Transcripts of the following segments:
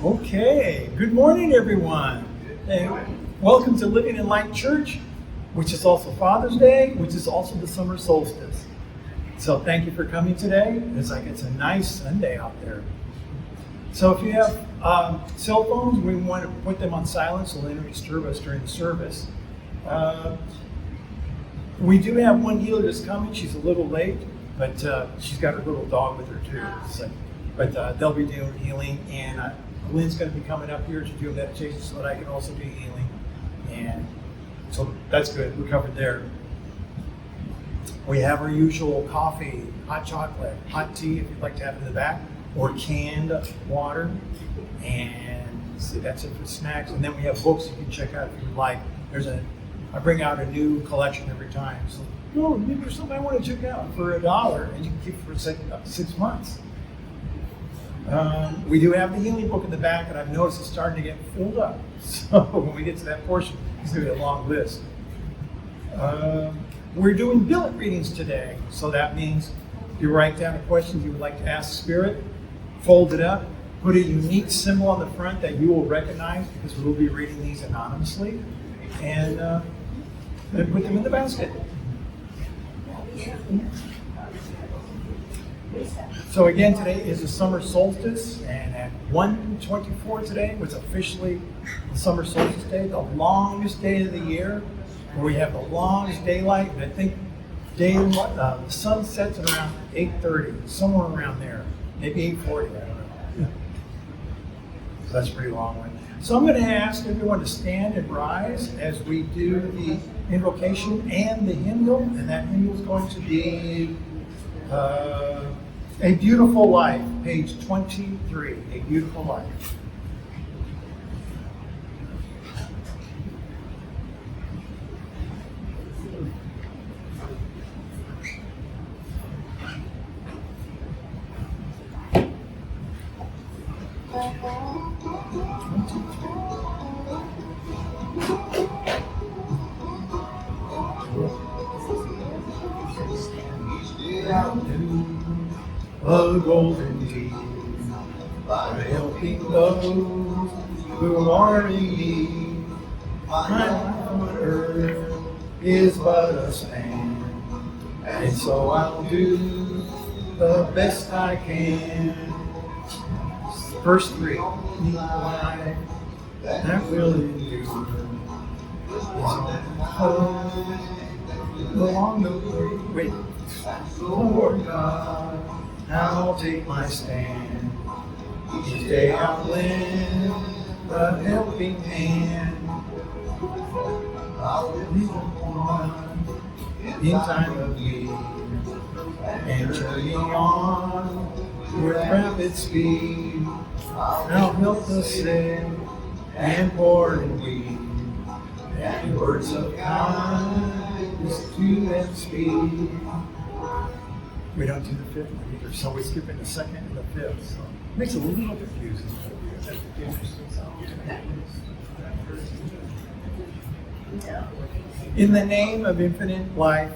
Okay, good morning everyone, and welcome to Living in Light Church, which is also Father's Day, which is also the summer solstice. So thank you for coming today. It's a nice Sunday out there. So if you have cell phones, we want to put them on silent so they don't disturb us during the service. We do have one healer that's coming. She's a little late, but she's got her little dog with her too. But they'll be doing healing, and Lynn's going to be coming up here to do a meditation so that I can also do healing. And so that's good. We're covered there. We have our usual coffee, hot chocolate, hot tea if you'd like to have it in the back, or canned water. And so that's it for snacks. And then we have books you can check out if you'd like. I bring out a new collection every time. So, maybe there's something I want to check out for $1, and you can keep it for 6 months. We do have the healing book in the back, and I've noticed it's starting to get filled up. So when we get to that portion, it's going to be a long list. We're doing billet readings today. So that means you write down a question you would like to ask Spirit, fold it up, put a unique symbol on the front that you will recognize because we'll be reading these anonymously, and then put them in the basket. So again, today is the summer solstice, and at 1:24 today was officially the summer solstice day, the longest day of the year, where we have the longest daylight. And I think the sun sets at around 8:30, somewhere around there, maybe 8:40. I don't know. So that's a pretty long one. So I'm going to ask everyone to stand and rise as we do the invocation and the hymnal, and that hymnal is going to be A Beautiful Life, page 23, A Beautiful Life. A golden deed by helping those who are in need. My life on earth is but a span, and so I'll do the best I can. Verse 3, life that will endure is along the way. Lord God, I'll take my stand. Each day I'll lend a helping hand. I'll be the one in time of need, and journey on with rapid speed. I'll help the sick and poor and weak, and words of kindness to them speak. We don't do the fifth one either, so we skip in the second and the fifth. So it makes it a little confusing. In the name of infinite life,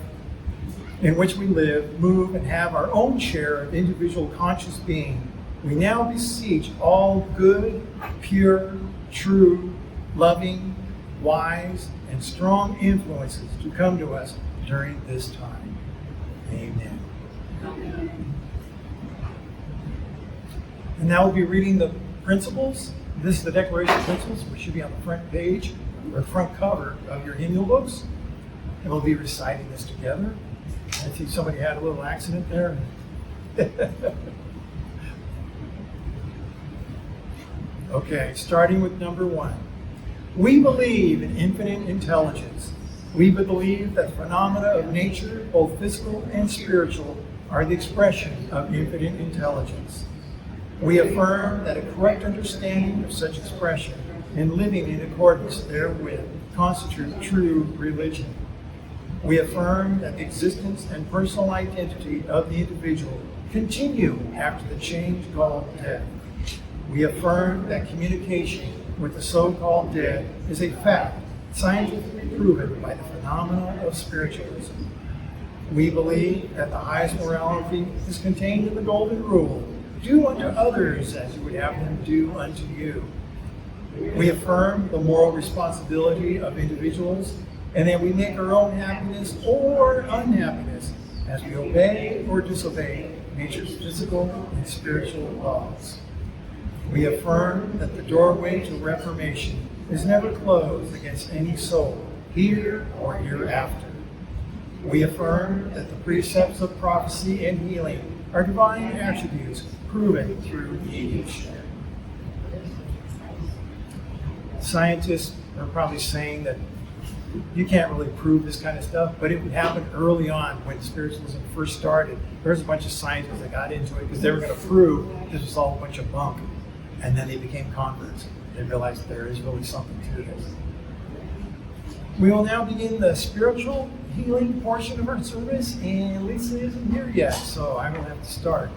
in which we live, move, and have our own share of individual conscious being, we now beseech all good, pure, true, loving, wise, and strong influences to come to us during this time. Amen. And now we'll be reading the principles. This is the Declaration of Principles, which should be on the front page or front cover of your hymnal books. And we'll be reciting this together. I see somebody had a little accident there. Okay, starting with number 1. We believe in infinite intelligence. We believe that phenomena of nature, both physical and spiritual, are the expression of infinite intelligence. We affirm that a correct understanding of such expression and living in accordance therewith constitute true religion. We affirm that the existence and personal identity of the individual continue after the change called death. We affirm that communication with the so-called dead is a fact scientifically proven by the phenomena of spiritualism. We believe that the highest morality is contained in the Golden Rule, do unto others as you would have them do unto you. We affirm the moral responsibility of individuals and that we make our own happiness or unhappiness as we obey or disobey nature's physical and spiritual laws. We affirm that the doorway to reformation is never closed against any soul, here or hereafter. We affirm that the precepts of prophecy and healing are divine attributes proven through age. Scientists are probably saying that you can't really prove this kind of stuff, but it would happen early on when spiritualism first started. There was a bunch of scientists that got into it because they were going to prove this was all a bunch of bunk, and then they became converts. They realized there is really something to this. We will now begin the spiritual healing portion of our service, and Lisa isn't here yet, so I will have to start.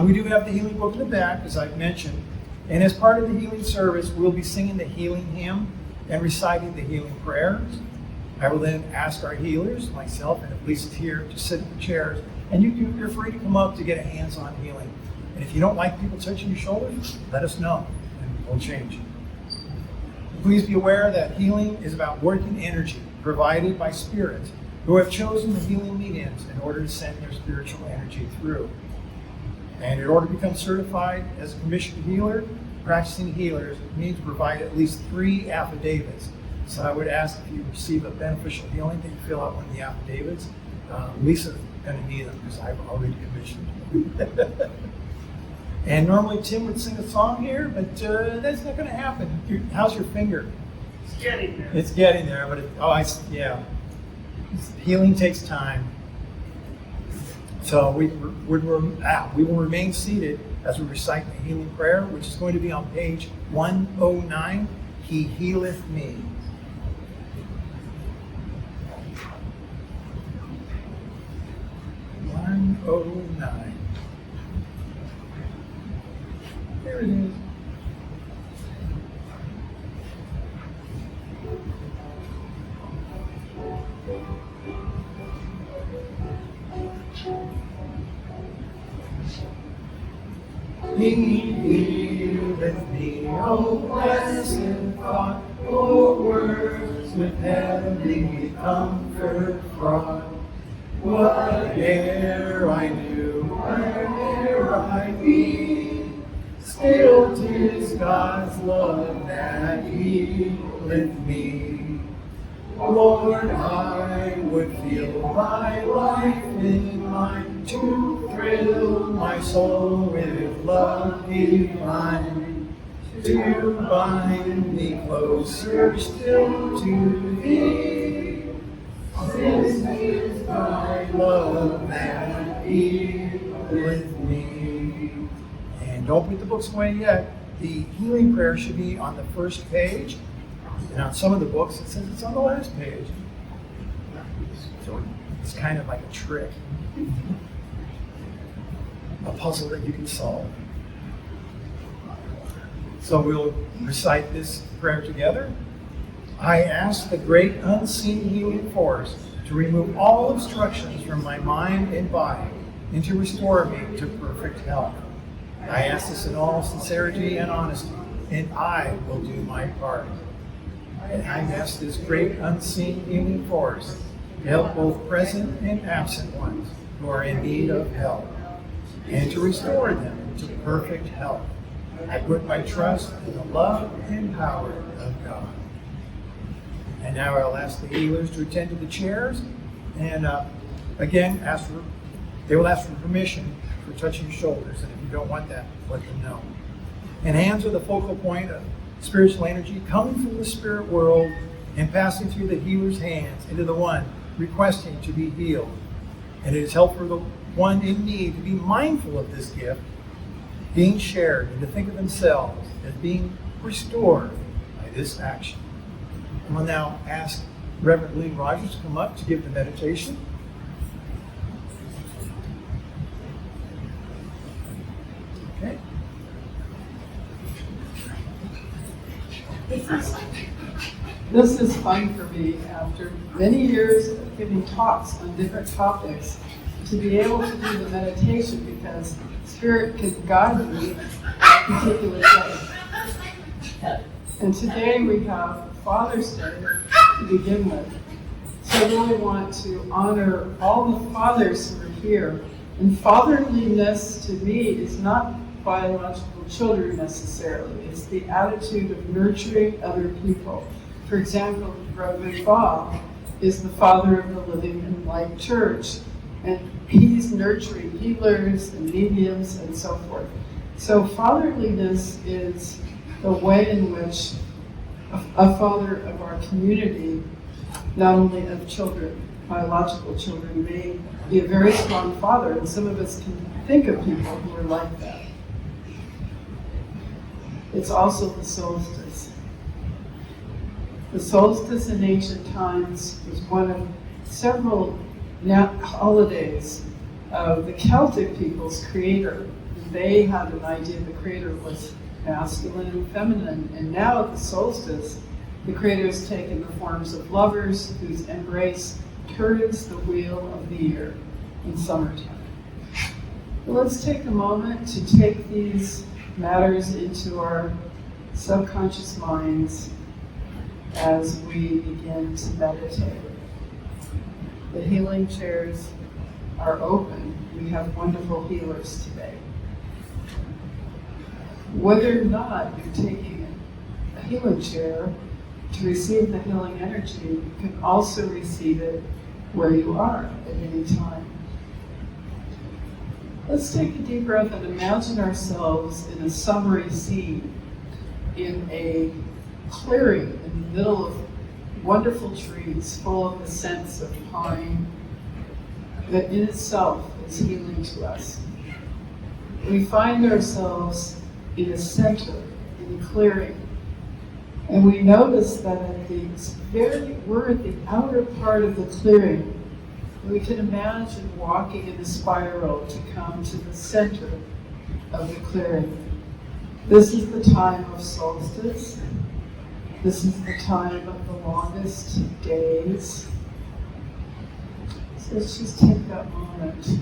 We do have the healing book in the back, as I've mentioned, and as part of the healing service, we'll be singing the healing hymn and reciting the healing prayers. I will then ask our healers, myself, and if Lisa's here, to sit in the chairs, and you're free to come up to get a hands-on healing. And if you don't like people touching your shoulders, let us know, and we'll change. Please be aware that healing is about working energy provided by spirits who have chosen the healing mediums in order to send their spiritual energy through. And in order to become certified as a commissioned healer, practicing healers need to provide at least 3 affidavits. So I would ask if you receive a beneficial healing that you fill out one of the affidavits. Lisa's going to need them because I've already commissioned. And normally Tim would sing a song here, but that's not going to happen. How's your finger? It's getting there. It's getting there, but yeah. Healing takes time. So we will remain seated as we recite the healing prayer, which is going to be on page 109. He healeth me. There it is. He healeth me, O blessed thought, O words with heavenly comfort fraught. Whate'er I do, where'er I be, still 'tis God's love that healeth me. Lord, I would feel thy life in mine, to thrill my soul with love divine, to bind me closer still to thee. This is thy love that healeth me. And don't put the books away yet. The healing prayer should be on the first page. And on some of the books, it says it's on the last page. So it's kind of like a trick, a puzzle that you can solve. So we'll recite this prayer together. I ask the great unseen healing force to remove all obstructions from my mind and body and to restore me to perfect health. I ask this in all sincerity and honesty, and I will do my part. And I ask this great unseen healing force to help both present and absent ones who are in need of help, and to restore them to perfect health. I put my trust in the love and power of God. And now I'll ask the healers to attend to the chairs, and again, they will ask for permission for touching shoulders, and if you don't want that, let them know. And hands are the focal point of spiritual energy coming from the spirit world and passing through the healer's hands into the one requesting to be healed. And it is helpful for the one in need to be mindful of this gift being shared and to think of themselves as being restored by this action. And we'll now ask Reverend Lynn Rogers to come up to give the meditation. Okay. This is fun for me after many years of giving talks on different topics to be able to do the meditation because Spirit can guide me in a particular way. And today we have Father's Day to begin with. So I really want to honor all the fathers who are here. And fatherliness to me is not biological children necessarily. It's the attitude of nurturing other people. For example, Reverend Bob is the father of the Living and Light Church, and he's nurturing healers and mediums and so forth. So fatherliness is the way in which a father of our community, not only of children, biological children, may be a very strong father, and some of us can think of people who are like that. It's also the solstice. The solstice in ancient times was one of several holidays of the Celtic people's creator. They had an idea the creator was masculine and feminine, and now at the solstice, the creator has taken the forms of lovers whose embrace turns the wheel of the year in summertime. But let's take a moment to take these matters into our subconscious minds as we begin to meditate. The healing chairs are open. We have wonderful healers today. Whether or not you're taking a healing chair to receive the healing energy, you can also receive it where you are at any time. Let's take a deep breath and imagine ourselves in a summery scene, in a clearing in the middle of wonderful trees full of the scents of pine that in itself is healing to us. We find ourselves in a center, in a clearing, and we notice that we're at the outer part of the clearing. We can imagine walking in a spiral to come to the center of the clearing. This is the time of solstice. This is the time of the longest days. So let's just take that moment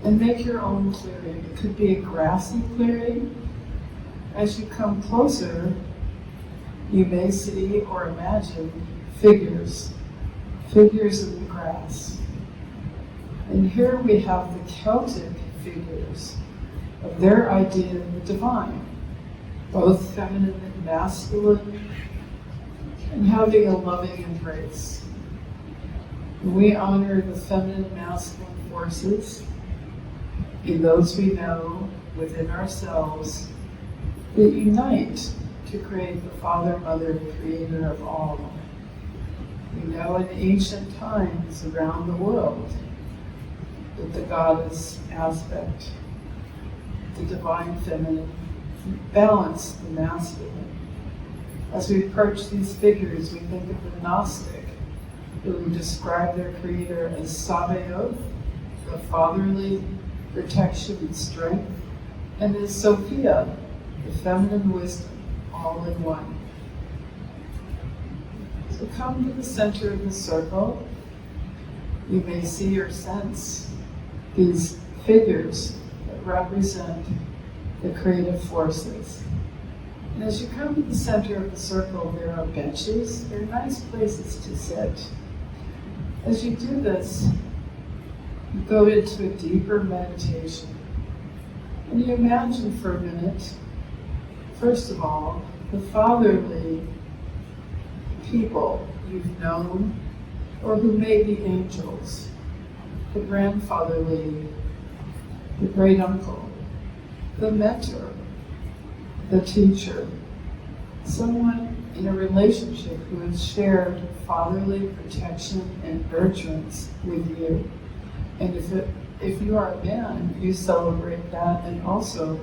and make your own clearing. It could be a grassy clearing. As you come closer, you may see or imagine figures in the grass. And here we have the Celtic figures of their idea of the divine, both feminine and masculine, and having a loving embrace. We honor the feminine and masculine forces in those we know within ourselves that unite to create the Father, Mother, Creator of all. We know in ancient times around the world that the goddess aspect, the divine feminine, balanced the masculine. As we approach these figures, we think of the Gnostic, who describe their creator as Sabaoth, the fatherly protection and strength, and as Sophia, the feminine wisdom, all in one. So come to the center of the circle. You may see or sense these figures that represent the creative forces. And as you come to the center of the circle, there are benches. They're nice places to sit. As you do this, you go into a deeper meditation. And you imagine for a minute, first of all, the fatherly people you've known or who may be angels, the grandfatherly, the great uncle, the mentor, the teacher, someone in a relationship who has shared fatherly protection and nurturance with you. And if you are a man, you celebrate that, and also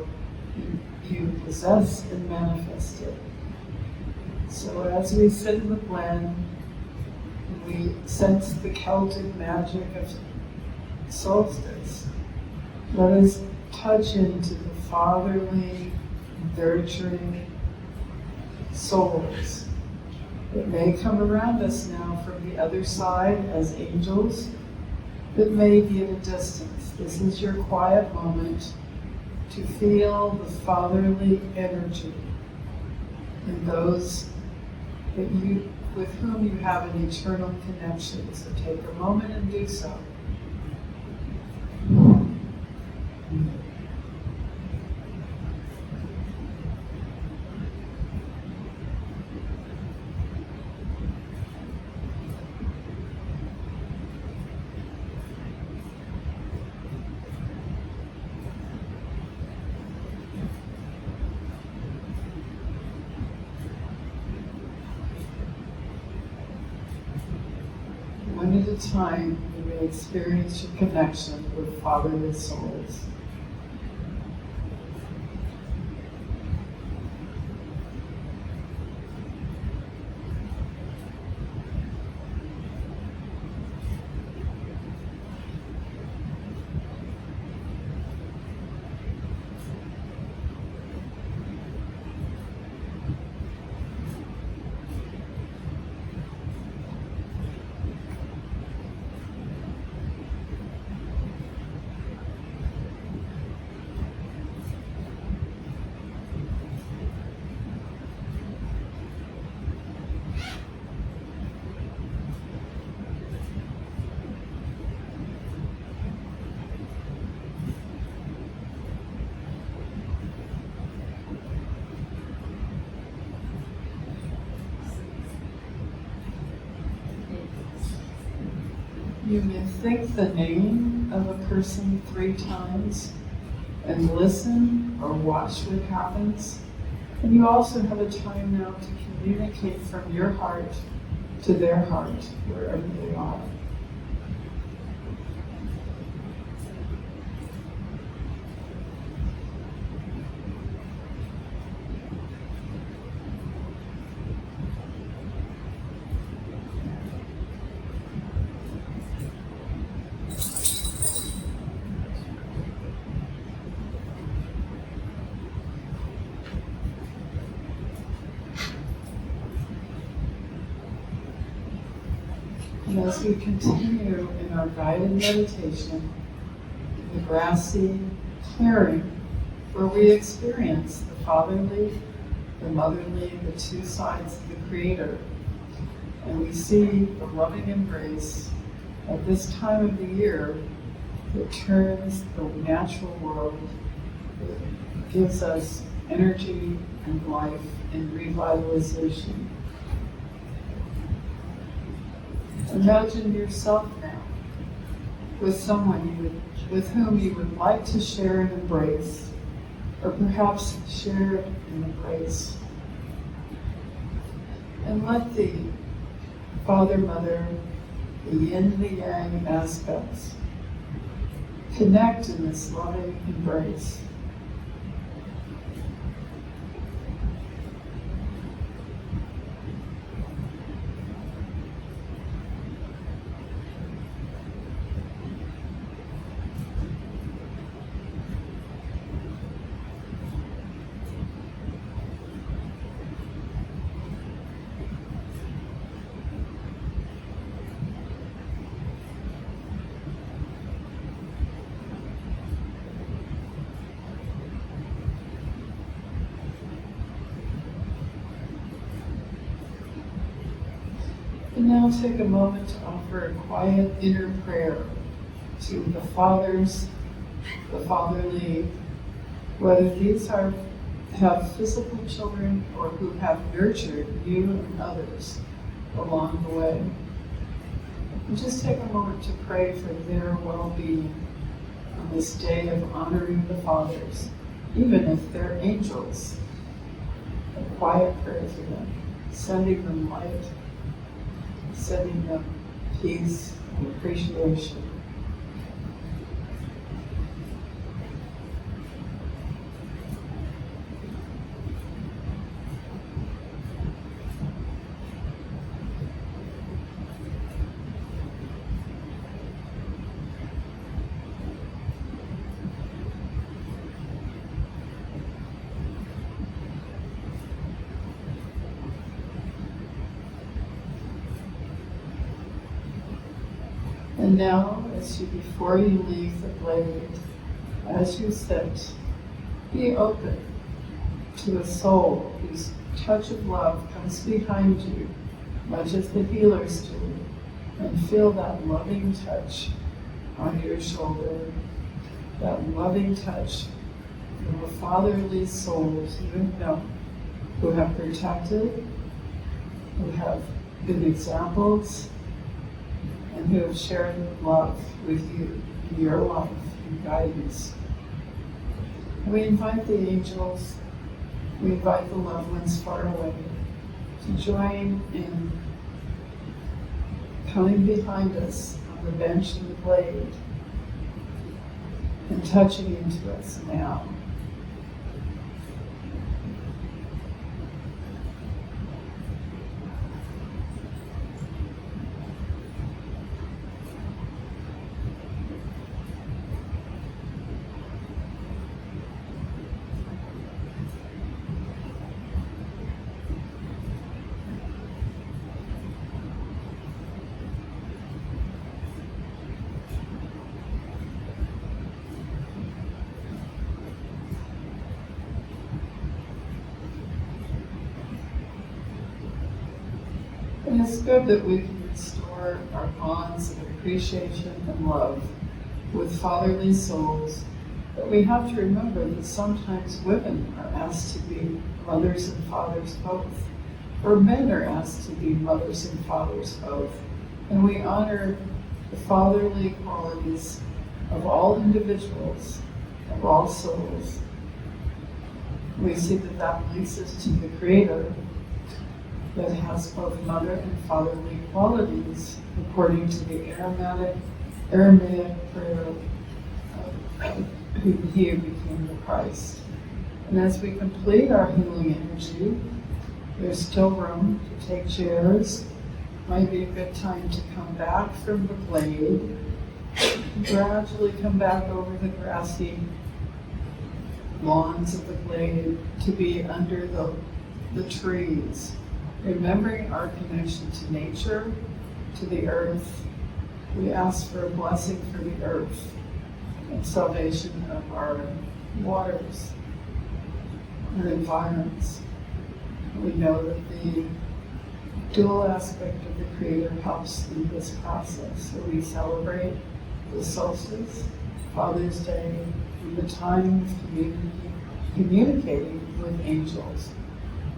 you possess and manifest it. So as we sit in the blend, we sense the Celtic magic of solstice. Let us touch into the fatherly, nurturing souls that may come around us now from the other side as angels, that may be at a distance. This is your quiet moment to feel the fatherly energy in those with whom you have an eternal connection. So take a moment and do so. One at a time, you may experience your connection with fatherly souls. You may think the name of a person 3 times and listen or watch what happens. And you also have a time now to communicate from your heart to their heart, wherever they are. And as we continue in our guided meditation, in the grassy clearing where we experience the fatherly, the motherly, the 2 sides of the Creator, and we see the loving embrace at this time of the year that turns the natural world, that gives us energy and life and revitalization. Imagine yourself now with someone with whom you would like to share an embrace, or perhaps share an embrace. And let the father, mother, the yin, the yang aspects connect in this loving embrace. And now take a moment to offer a quiet inner prayer to the fathers, the fatherly, whether these have physical children or who have nurtured you and others along the way. And just take a moment to pray for their well-being on this day of honoring the fathers, even if they're angels. A quiet prayer for them, sending them light, sending them peace and appreciation. And now, as you, before you leave the blade, as you sit, be open to a soul whose touch of love comes behind you, much as the healers do, and feel that loving touch on your shoulder, that loving touch from the fatherly souls you have known, who have protected, who have been examples, and who have shared love with you in your life and guidance. We invite the angels, we invite the loved ones far away to join in coming behind us on the bench and the blade and touching into us now. And it's good that we can restore our bonds of appreciation and love with fatherly souls, but we have to remember that sometimes women are asked to be mothers and fathers both, or men are asked to be mothers and fathers both. And we honor the fatherly qualities of all individuals, of all souls. We see that that links us to the Creator, that has both mother and fatherly qualities, according to the Aramaic prayer who he who became the Christ. And as we complete our healing energy, there's still room to take chairs. Might be a good time to come back from the blade, gradually come back over the grassy lawns of the glade to be under the trees, remembering our connection to nature, to the earth. We ask for a blessing for the earth and salvation of our waters and environments. We know that the dual aspect of the Creator helps in this process. So we celebrate the solstice, Father's Day, and the time of communicating with angels.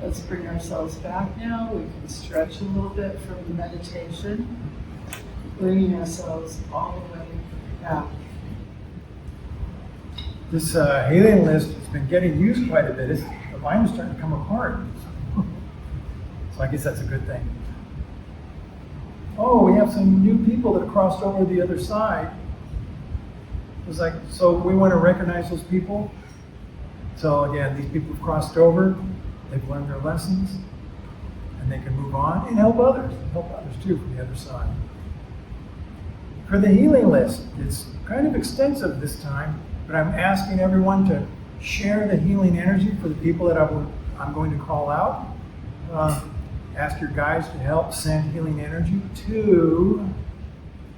Let's bring ourselves back now. We can stretch a little bit from the meditation, bringing ourselves all the way back. This healing list has been getting used quite a bit. The line is starting to come apart. So I guess that's a good thing. Oh, we have some new people that have crossed over to the other side. It's like, so we want to recognize those people. So again, these people have crossed over. They've learned their lessons, and they can move on and help others too from the other side. For the healing list, it's kind of extensive this time, but I'm asking everyone to share the healing energy for the people that I'm going to call out. Ask your guides to help send healing energy to.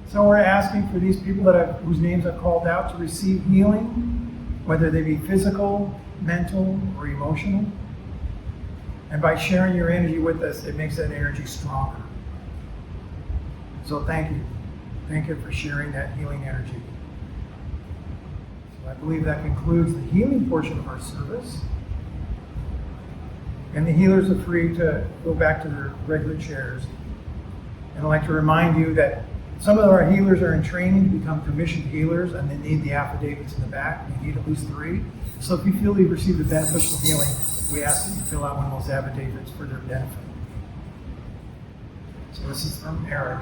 So we're asking for these people whose names I've called out to receive healing, whether they be physical, mental, or emotional. And by sharing your energy with us, it makes that energy stronger. So thank you. Thank you for sharing that healing energy. So I believe that concludes the healing portion of our service. And the healers are free to go back to their regular chairs. And I'd like to remind you that some of our healers are in training to become commissioned healers, and they need the affidavits in the back. They need at least 3. So if you feel you've received a beneficial healing, we ask that you fill out one of those affidavits for their benefit. So this is from Eric.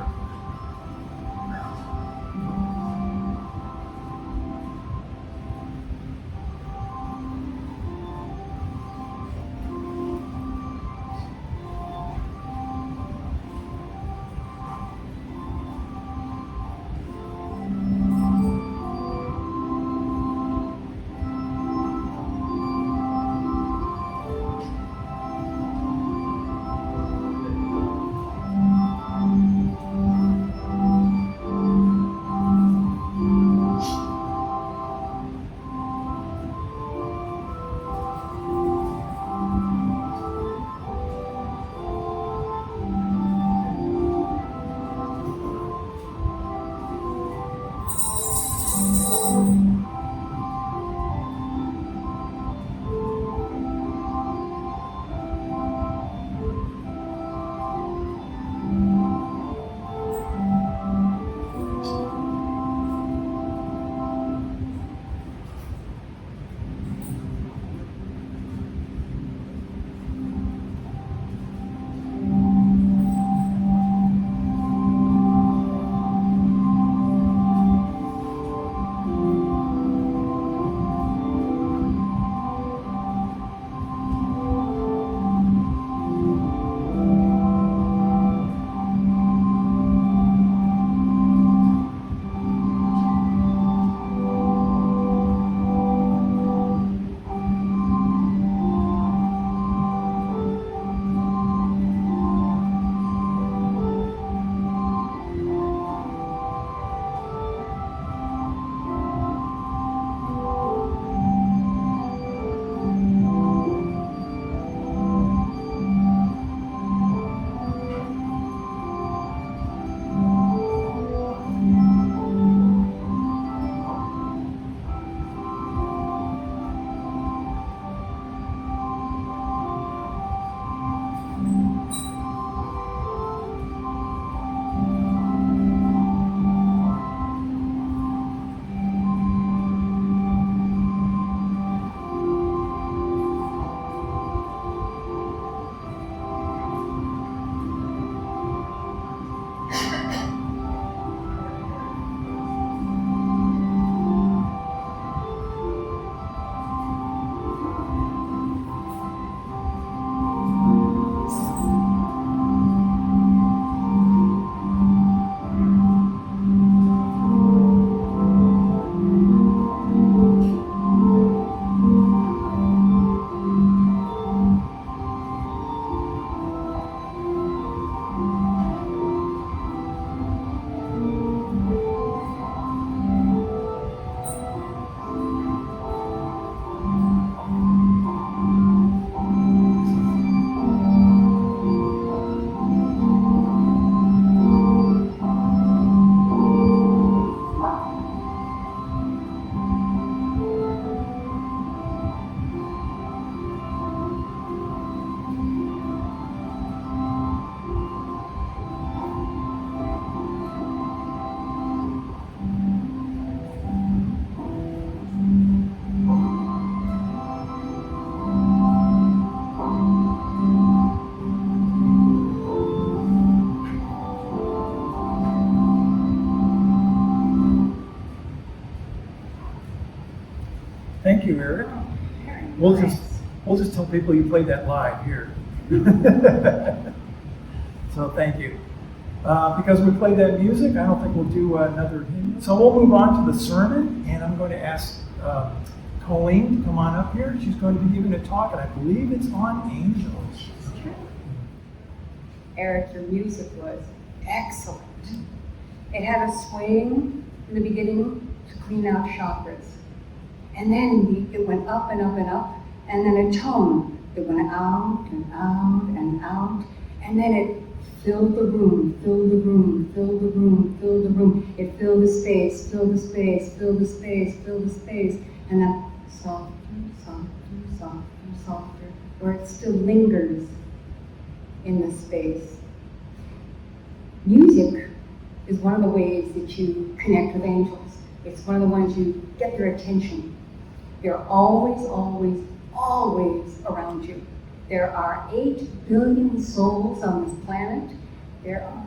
Thank you, Eric. We'll just tell people you played that live here. So thank you. Because we played that music, I don't think we'll do another hymn. So we'll move on to the sermon, and I'm going to ask Colleen to come on up here. She's going to be giving a talk, and I believe it's on angels. Eric, your music was excellent. It had a swing in the beginning to clean out chakras. And then it went up and up and up, and then a tone that went out and out and out, and then it filled the room, filled the room, filled the room, filled the room. It filled the space, filled the space, filled the space, filled the space, and then softer, softer, softer, softer, where it still lingers in the space. Music is one of the ways that you connect with angels. It's one of the ones you get their attention. They're always, always, always around you. There are 8 billion souls on this planet. There are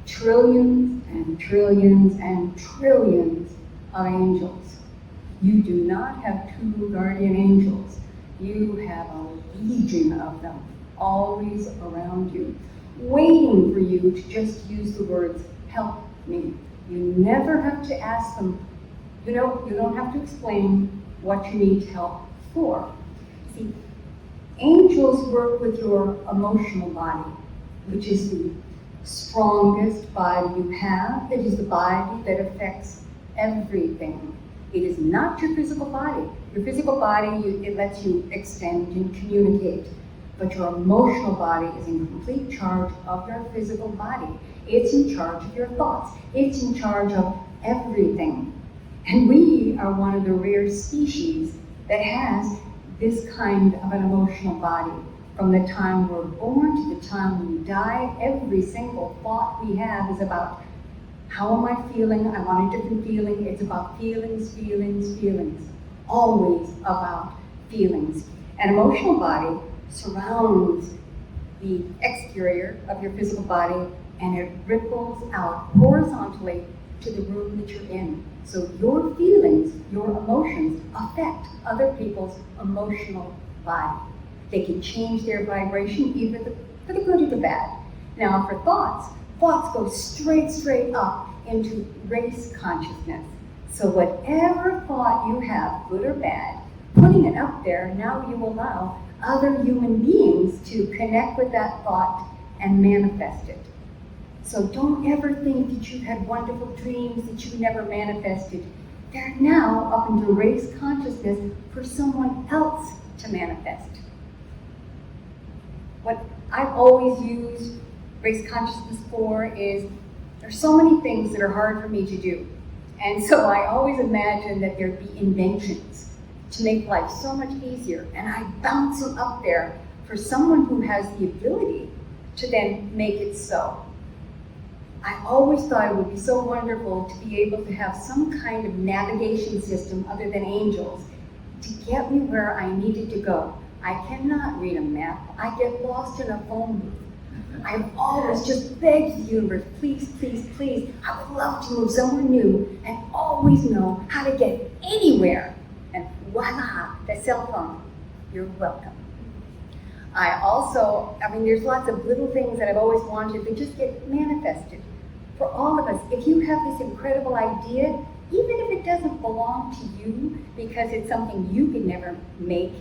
trillions and trillions and trillions of angels. You do not have 2 guardian angels. You have a legion of them, always around you, waiting for you to just use the words, help me. You never have to ask them, you don't have to explain what you need help for. See, angels work with your emotional body, which is the strongest body you have. It is the body that affects everything. It is not your physical body. Your physical body, it lets you extend and communicate. But your emotional body is in complete charge of your physical body. It's in charge of your thoughts. It's in charge of everything. And we are one of the rare species that has this kind of an emotional body. From the time we're born to the time we die, every single thought we have is about, how am I feeling? I want a different feeling. It's about feelings, feelings, feelings. Always about feelings. An emotional body surrounds the exterior of your physical body, and it ripples out horizontally to the room that you're in. So your feelings, your emotions affect other people's emotional body. They can change their vibration either for the good or the bad. Now for thoughts go straight up into race consciousness. So whatever thought you have, good or bad, putting it up there, now you allow other human beings to connect with that thought and manifest it. So don't ever think that you've had wonderful dreams that you never manifested. They're now up into race consciousness for someone else to manifest. What I've always used race consciousness for is, there's so many things that are hard for me to do. And so I always imagine that there'd be inventions to make life so much easier, and I bounce them up there for someone who has the ability to then make it so. I always thought it would be so wonderful to be able to have some kind of navigation system other than angels to get me where I needed to go. I cannot read a map. I get lost in a phone booth. I've always just begged the universe, please, please, please, I would love to move somewhere new and always know how to get anywhere. And voila, the cell phone. You're welcome. There's lots of little things that I've always wanted that just get manifested. For all of us, if you have this incredible idea, even if it doesn't belong to you because it's something you could never make,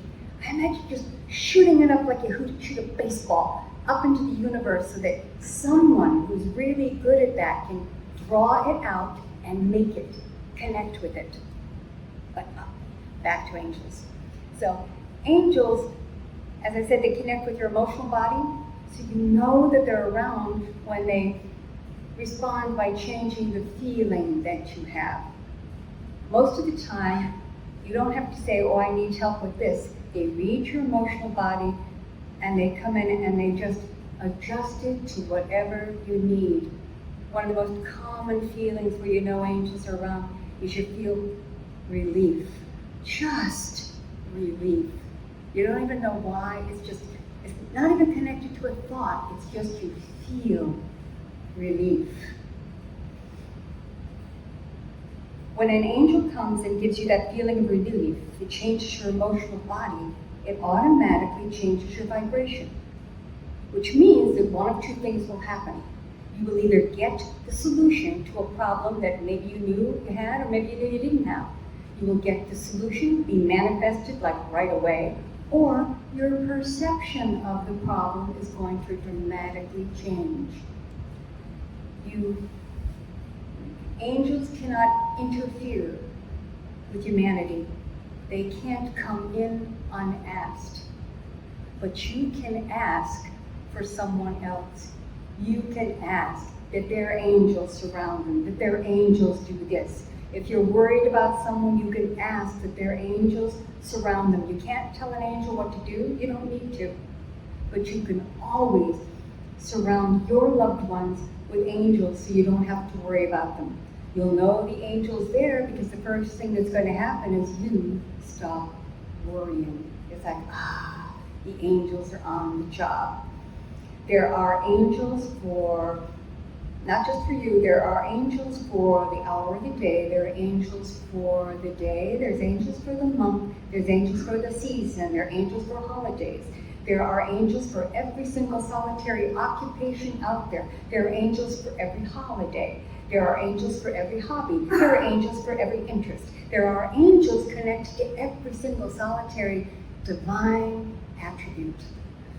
I imagine just shooting it up like you shoot a baseball up into the universe so that someone who's really good at that can draw it out and make it, connect with it. But back to angels. So angels, as I said, they connect with your emotional body, so you know that they're around when they respond by changing the feeling that you have. Most of the time, you don't have to say, oh, I need help with this. They read your emotional body, and they come in and they just adjust it to whatever you need. One of the most common feelings where you know angels are around is you feel relief. Just relief. You don't even know why. It's not even connected to a thought. It's just you feel relief. When an angel comes and gives you that feeling of relief, it changes your emotional body, it automatically changes your vibration. Which means that one of two things will happen. You will either get the solution to a problem that maybe you knew you had or maybe you knew you didn't have. You will get the solution, be manifested like right away, or your perception of the problem is going to dramatically change. Angels cannot interfere with humanity. They can't come in unasked. But you can ask for someone else. You can ask that their angels surround them, that their angels do this. If you're worried about someone, you can ask that their angels surround them. You can't tell an angel what to do, you don't need to. But you can always surround your loved ones with angels so you don't have to worry about them. You'll know the angel's there because the first thing that's going to happen is you stop worrying. It's like, the angels are on the job. There are angels for, not just for you, there are angels for the hour of the day, there are angels for the day, there's angels for the month, there's angels for the season, there are angels for holidays. There are angels for every single solitary occupation out there. There are angels for every holiday. There are angels for every hobby. There are angels for every interest. There are angels connected to every single solitary divine attribute.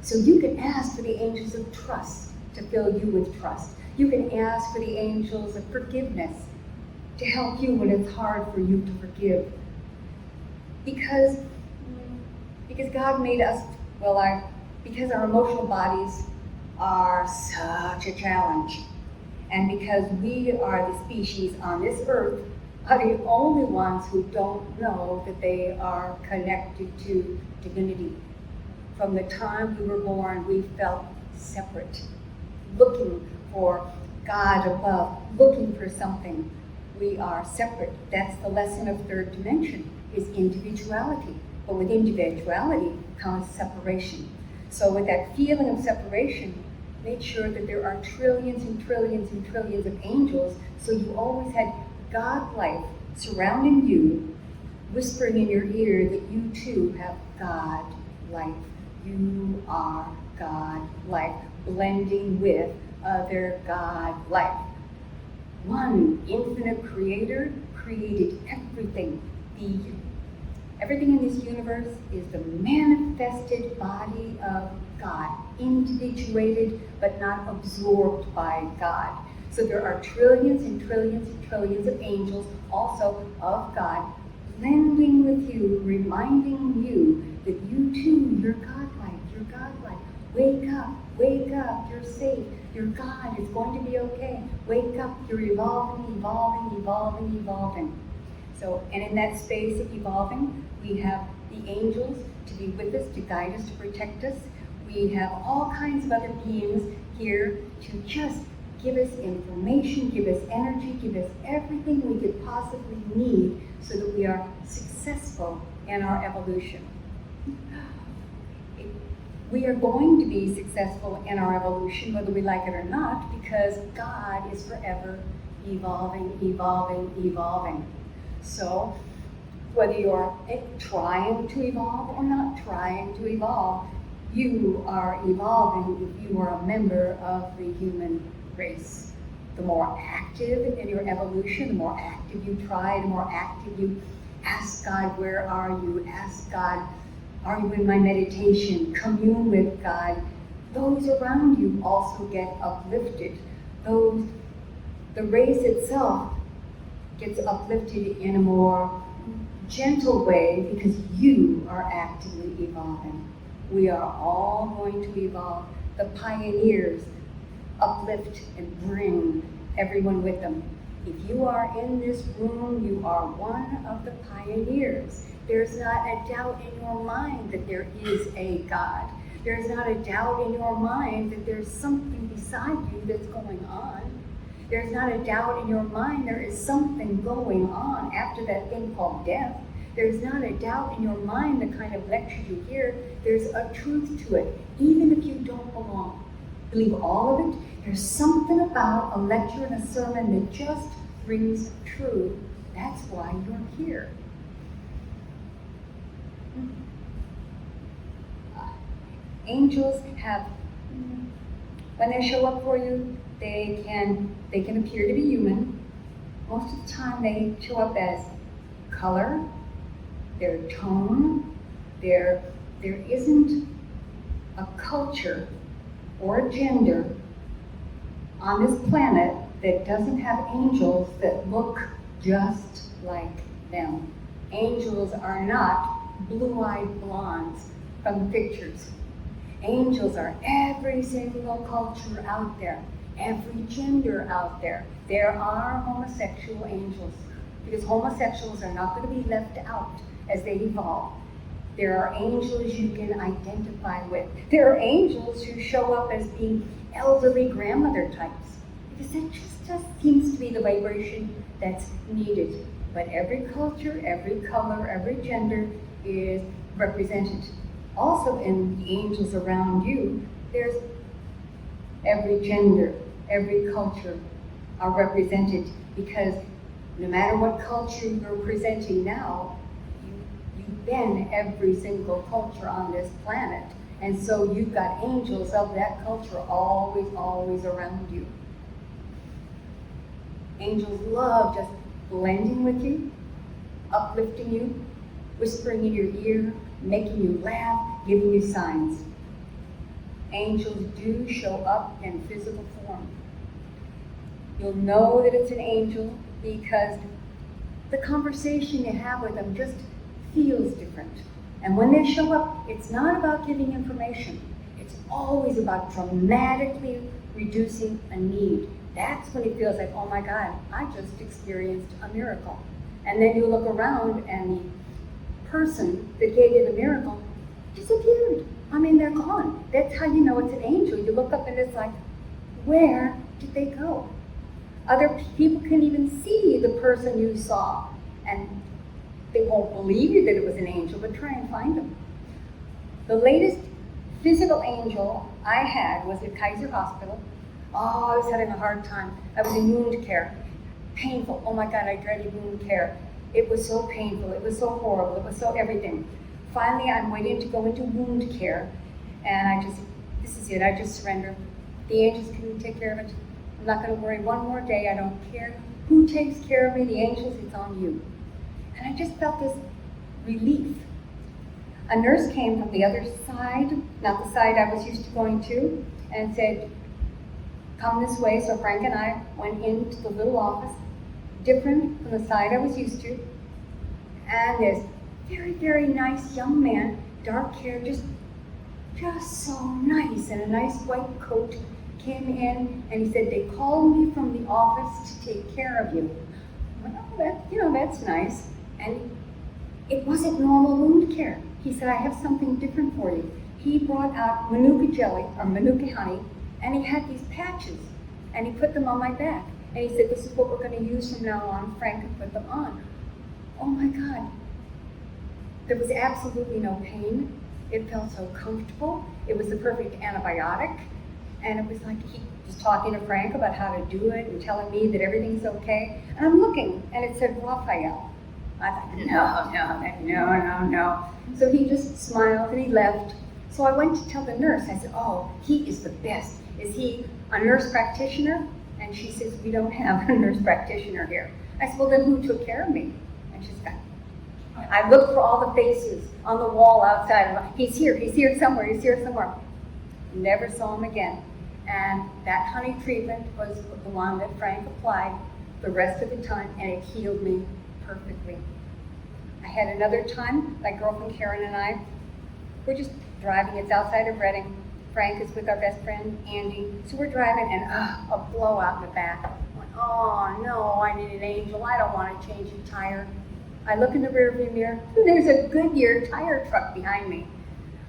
So you can ask for the angels of trust to fill you with trust. You can ask for the angels of forgiveness to help you when it's hard for you to forgive. Because God made us, because our emotional bodies are such a challenge. And because we are the species on this earth are the only ones who don't know that they are connected to divinity. From the time we were born, we felt separate, looking for God above, looking for something. We are separate. That's the lesson of third dimension, is individuality. But with individuality comes separation. So with that feeling of separation, make sure that there are trillions and trillions and trillions of angels, so you always had God life surrounding you, whispering in your ear that you too have God life. You are God life, blending with other God life. One infinite creator created everything. Everything in this universe is the manifested body of God, individuated but not absorbed by God. So there are trillions and trillions and trillions of angels, also of God, blending with you, reminding you that you too, you're God-like, you're God-like. Wake up, you're safe, your God is going to be okay. Wake up, you're evolving. So, and in that space of evolving, we have the angels to be with us, to guide us, to protect us. We have all kinds of other beings here to just give us information, give us energy, give us everything we could possibly need so that we are successful in our evolution. We are going to be successful in our evolution, whether we like it or not, because God is forever evolving. So, whether you're trying to evolve or not trying to evolve, you are evolving if you are a member of the human race. The more active in your evolution, the more active you try, the more active you ask God, where are you? Ask God, are you in my meditation? Commune with God. Those around you also get uplifted. The race itself gets uplifted in a more gentle way because you are actively evolving. We are all going to evolve. The pioneers uplift and bring everyone with them. If you are in this room, you are one of the pioneers. There's not a doubt in your mind that there is a God. There's not a doubt in your mind that there's something beside you that's going on. There's not a doubt in your mind there is something going on after that thing called death. There's not a doubt in your mind the kind of lecture you hear. There's a truth to it, even if you don't belong. Believe all of it. There's something about a lecture and a sermon that just rings true That's why you're here. Angels have, when they show up for you, they can appear to be human. Most of the time they show up as color, their tone. There isn't a culture or a gender on this planet that doesn't have angels that look just like them. Angels are not blue-eyed blondes from the pictures. Angels are every single culture out there, every gender out there. There are homosexual angels, because homosexuals are not going to be left out as they evolve. There are angels you can identify with. There are angels who show up as being elderly grandmother types, because that just seems to be the vibration that's needed. But every culture, every color, every gender is represented. Also in the angels around you, there's every gender, every culture are represented, because no matter what culture you're presenting now, you've been every single culture on this planet. And so you've got angels of that culture always, always around you. Angels love just blending with you, uplifting you, whispering in your ear, making you laugh, giving you signs. Angels do show up in physical form. You'll know that it's an angel because the conversation you have with them just feels different. And when they show up, it's not about giving information. It's always about dramatically reducing a need. That's when it feels like, oh my God, I just experienced a miracle. And then you look around and the person that gave you the miracle disappeared. I mean, they're gone. That's how you know it's an angel. You look up and it's like, where did they go? Other people can even see the person you saw, and they won't believe you that it was an angel, but try and find them. The latest physical angel I had was at Kaiser Hospital. Oh, I was having a hard time. I was in wound care. Painful. Oh my God, I dreaded wound care. It was so painful. It was so horrible. It was so everything. Finally, I'm waiting to go into wound care, and this is it. I just surrender. The angels can take care of it. I'm not going to worry one more day. I don't care who takes care of me. The angels, it's on you. And I just felt this relief. A nurse came from the other side, not the side I was used to going to, and said, come this way. So Frank and I went into the little office, different from the side I was used to. And this very, very nice young man, dark hair, just so nice, and a nice white coat, came in and he said, they called me from the office to take care of you. Well, that's nice. And it wasn't normal wound care. He said, I have something different for you. He brought out Manuka jelly, or Manuka honey, and he had these patches, and he put them on my back. And he said, this is what we're going to use from now on. Frank could put them on. Oh my God. There was absolutely no pain. It felt so comfortable. It was the perfect antibiotic. And it was like he was talking to Frank about how to do it and telling me that everything's okay. And I'm looking, and it said Raphael. I thought, no. So he just smiled and he left. So I went to tell the nurse. I said, oh, he is the best. Is he a nurse practitioner? And she says, we don't have a nurse practitioner here. I said, well, then who took care of me? And she said, I looked for all the faces on the wall outside. He's here somewhere. Never saw him again. And that honey treatment was the one that Frank applied the rest of the time, and it healed me perfectly. I had another time, my girlfriend Karen and I, we're just driving. It's outside of Reading. Frank is with our best friend, Andy. So we're driving, and a blowout in the back. I went, oh no, I need an angel. I don't want to change a tire. I look in the rearview mirror, and there's a Goodyear tire truck behind me.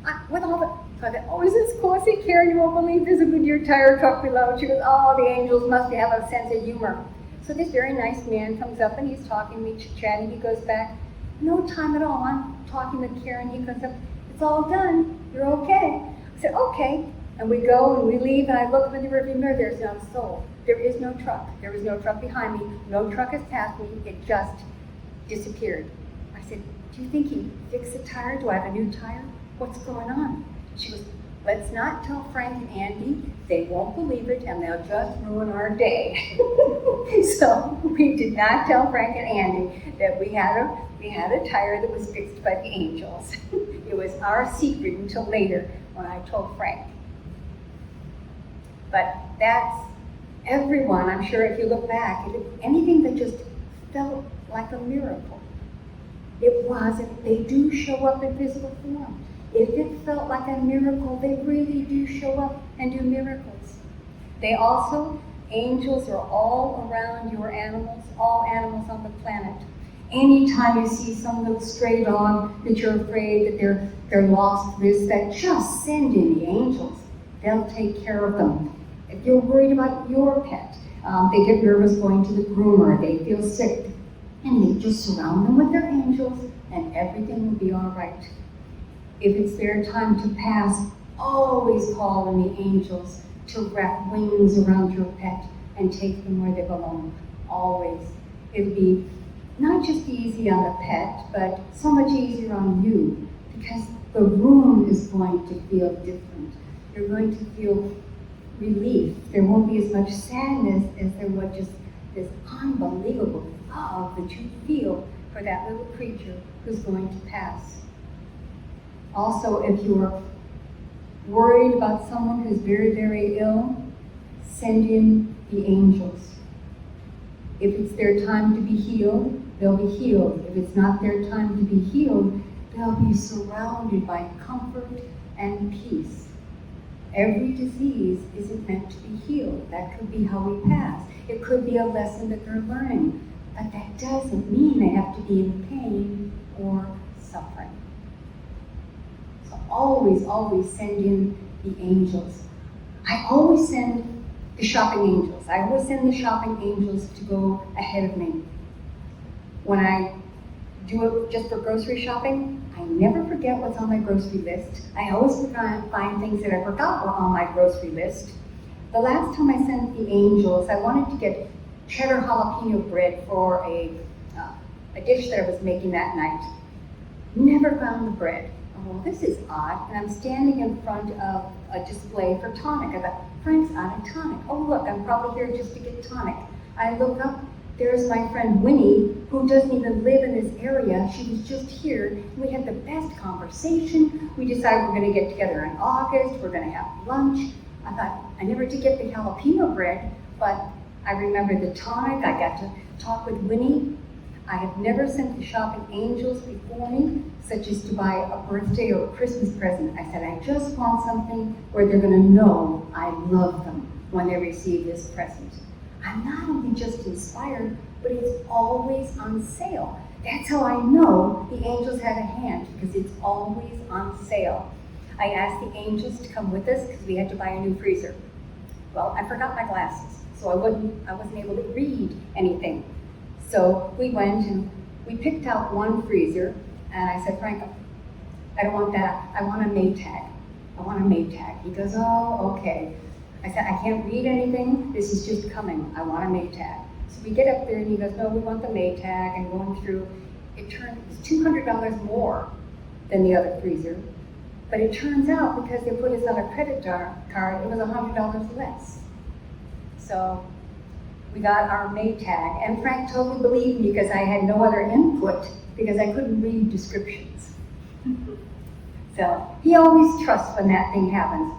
So I thought, oh, is this cool? I said, Karen, you won't believe there's a Goodyear tire truck below. She goes, oh, the angels must have a sense of humor. So this very nice man comes up, and he's talking to me, chit-chatting. He goes back, no time at all. I'm talking with Karen. He comes up, it's all done. You're okay. I said, okay. And we go and we leave, and I look in the rearview mirror. There's not a soul. There is no truck. There is no truck behind me. No truck has passed me. It just disappeared. I said, do you think he fixed the tire? Do I have a new tire? What's going on? She goes, let's not tell Frank and Andy. They won't believe it and they'll just ruin our day. So we did not tell Frank and Andy that we had a tire that was fixed by the angels. It was our secret until later when I told Frank. But that's everyone, I'm sure if you look back, anything that just felt like a miracle. It wasn't, they do show up in physical form. If it felt like a miracle, they really do show up and do miracles. They also, angels are all around your animals, all animals on the planet. Anytime you see some little stray dog that you're afraid that they're lost this, that just send in the angels. They'll take care of them. If you're worried about your pet, they get nervous going to the groomer, they feel sick, and they just surround them with their angels, and everything will be all right. If it's their time to pass, always call on the angels to wrap wings around your pet and take them where they belong. Always. It'll be not just easy on the pet, but so much easier on you, because the room is going to feel different. You're going to feel relief. There won't be as much sadness as there was just this unbelievable love that you feel for that little creature who's going to pass. Also, if you're worried about someone who's very, very ill, send in the angels. If it's their time to be healed, they'll be healed. If it's not their time to be healed, they'll be surrounded by comfort and peace. Every disease isn't meant to be healed. That could be how we pass. It could be a lesson that they're learning. But that doesn't mean they have to be in pain or suffering. So always, always send in the angels. I always send the shopping angels. I always send the shopping angels to go ahead of me. When I do it just for grocery shopping, I never forget what's on my grocery list. I always find things that I forgot were on my grocery list. The last time I sent the angels, I wanted to get cheddar jalapeno bread for a dish that I was making that night. Never found the bread. Oh, well, this is odd. And I'm standing in front of a display for tonic. I thought, Frank's out of tonic. Oh, look, I'm probably here just to get tonic. I look up. There's my friend Winnie, who doesn't even live in this area. She was just here. We had the best conversation. We decided we're going to get together in August. We're going to have lunch. I thought, I never did get the jalapeno bread, but I remember the tonic. I got to talk with Winnie. I have never sent the shopping angels before me, such as to buy a birthday or a Christmas present. I said, I just want something where they're going to know I love them when they receive this present. I'm not only just inspired, but it's always on sale. That's how I know the angels had a hand, because it's always on sale. I asked the angels to come with us because we had to buy a new freezer. Well, I forgot my glasses, so I wasn't able to read anything. So we went and we picked out one freezer, and I said, Frank, I don't want that. I want a Maytag. I want a Maytag. He goes, oh, okay. I said, I can't read anything. This is just coming. I want a Maytag. So we get up there, and he goes, no, we want the Maytag. And going through, it was $200 more than the other freezer. But it turns out, because they put us on a credit card, it was $100 less. So we got our Maytag, and Frank totally believed me because I had no other input, because I couldn't read descriptions. So he always trusts when that thing happens,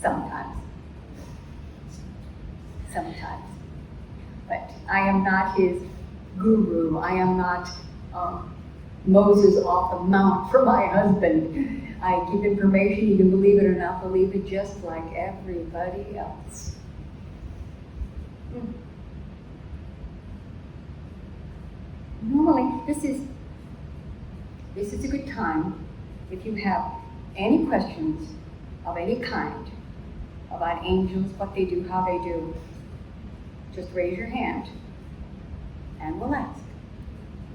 sometimes. Sometimes. But I am not his guru. I am not Moses off the mount for my husband. I give information, you can believe it or not believe it, just like everybody else. Normally, this is a good time if you have any questions of any kind about angels, what they do, how they do. Just raise your hand and we'll ask.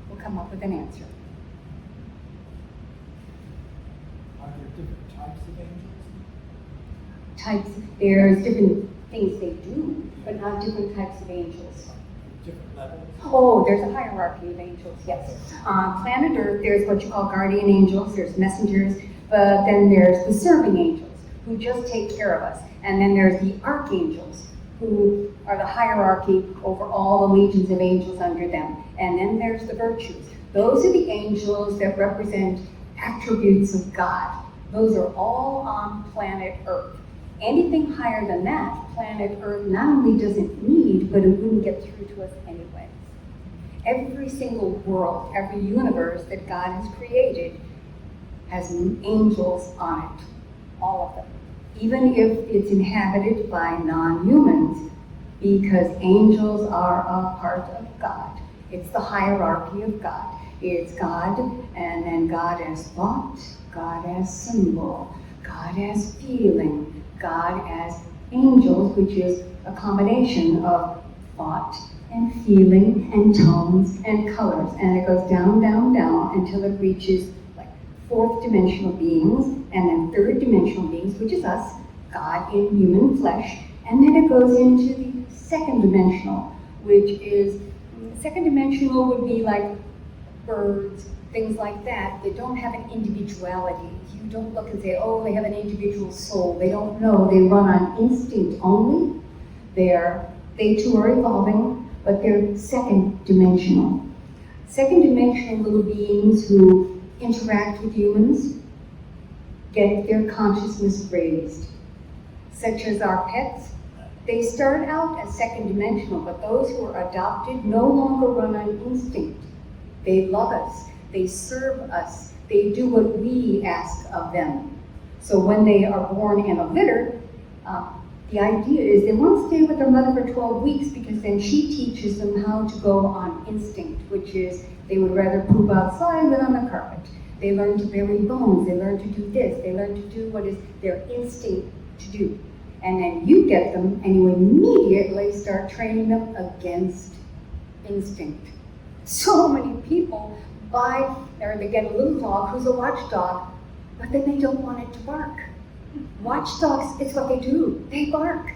We'll come up with an answer. Are there different types of angels? There's different things they do, but not different types of angels. different levels? Oh, there's a hierarchy of angels, yes. Planet Earth, there's what you call guardian angels, there's messengers, but then there's the serving angels, who just take care of us. And then there's the archangels, who are the hierarchy over all the legions of angels under them. And then there's the virtues. Those are the angels that represent attributes of God. Those are all on planet Earth. Anything higher than that, planet Earth not only doesn't need, but it wouldn't get through to us anyway. Every single world, every universe that God has created has angels on it, all of them. Even if it's inhabited by non-humans, because angels are a part of God. It's the hierarchy of God. It's God, and then God as thought, God as symbol, God as feeling, God as angels, which is a combination of thought and feeling and tones and colors. And it goes down, down, down until it reaches like fourth dimensional beings and then third dimensional beings, which is us, God in human flesh. And then it goes into the second dimensional, which is, second dimensional would be like birds, things like that don't have an individuality. You don't look and say, oh, they have an individual soul. They don't know. They run on instinct only. They too are evolving, but they're second dimensional. Second dimensional little beings who interact with humans get their consciousness raised, such as our pets. They start out as second dimensional, but those who are adopted no longer run on instinct. They love us. They serve us. They do what we ask of them. So when they are born in a litter, the idea is they want to stay with their mother for 12 weeks because then she teaches them how to go on instinct, which is they would rather poop outside than on the carpet. They learn to bury bones. They learn to do this. They learn to do what is their instinct to do. And then you get them and you immediately start training them against instinct. So many people buy, or they get a little dog who's a watchdog, but then they don't want it to bark. Watchdogs, it's what they do. They bark.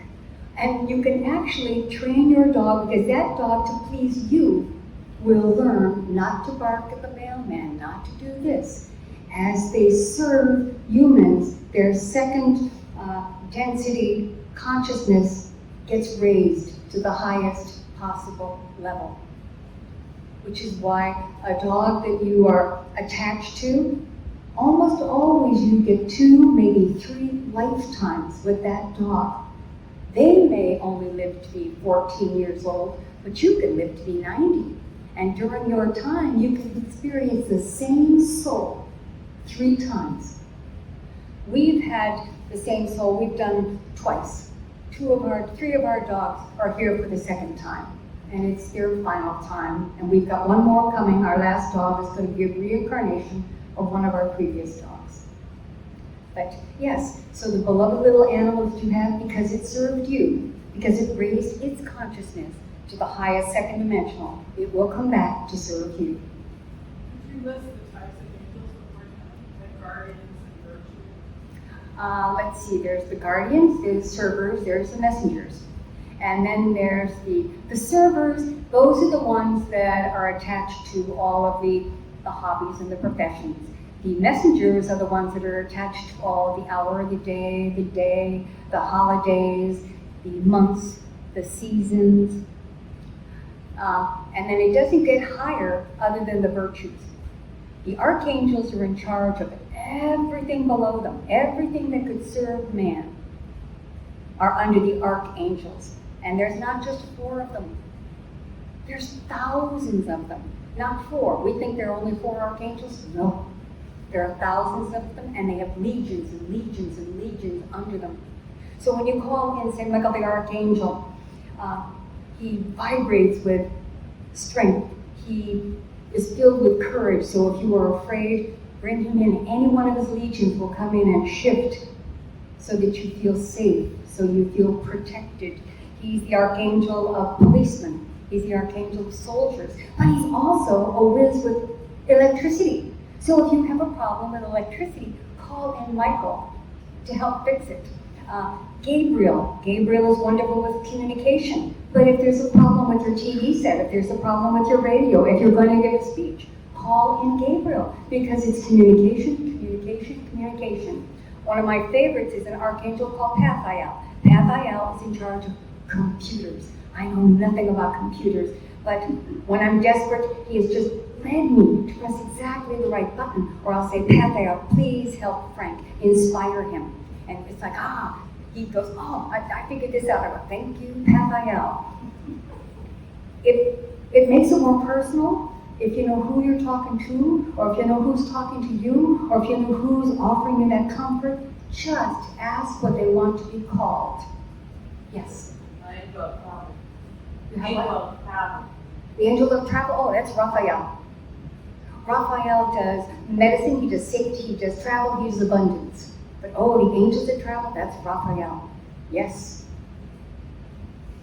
And you can actually train your dog, because that dog, to please you, will learn not to bark at the mailman, not to do this. As they serve humans, their second density consciousness gets raised to the highest possible level. Which is why a dog that you are attached to, almost always you get 2, maybe 3 lifetimes with that dog. They may only live to be 14 years old, but you can live to be 90. And during your time, you can experience the same soul 3 times. We've had the same soul, we've done twice. 3 of our dogs are here for the second time. And it's their final time. And we've got one more coming. Our last dog is going to be a reincarnation of one of our previous dogs. But yes, so the beloved little animal that you have, because it served you, because it raised its consciousness to the highest second dimensional, it will come back to serve you. Could you list the types of angels one more time, like guardians and virtues? Let's see, there's the guardians, there's servers, there's the messengers. And then there's the servers. Those are the ones that are attached to all of the hobbies and the professions. The messengers are the ones that are attached to all the hour of the day, the holidays, the months, the seasons. And then it doesn't get higher other than the virtues. The archangels are in charge of everything below them. Everything that could serve man are under the archangels. And there's not just 4 of them. There's thousands of them, not 4. We think there are only 4 archangels. No. There are thousands of them, and they have legions and legions and legions under them. So when you call in St. Michael the Archangel, he vibrates with strength. He is filled with courage. So if you are afraid, bring him in. Any one of his legions will come in and shift so that you feel safe, so you feel protected. He's the archangel of policemen. He's the archangel of soldiers. But he's also a whiz with electricity. So if you have a problem with electricity, call in Michael to help fix it. Gabriel is wonderful with communication. But if there's a problem with your TV set, if there's a problem with your radio, if you're going to give a speech, call in Gabriel, because it's communication, communication, communication. One of my favorites is an archangel called Pathiel. Pathiel is in charge of computers. I know nothing about computers, but when I'm desperate, he has just led me to press exactly the right button, or I'll say, Pathiel, please help Frank, inspire him. And it's like, he goes, I figured this out. I go, thank you, Pathiel. It makes it more personal if you know who you're talking to, or if you know who's talking to you, or if you know who's offering you that comfort. Just ask what they want to be called. Yes? Angel of travel. You have Angel what? of travel. The angel of travel? Oh, that's Raphael. Raphael does medicine, he does safety, he does travel, he does abundance. But the angels that travel, that's Raphael. Yes.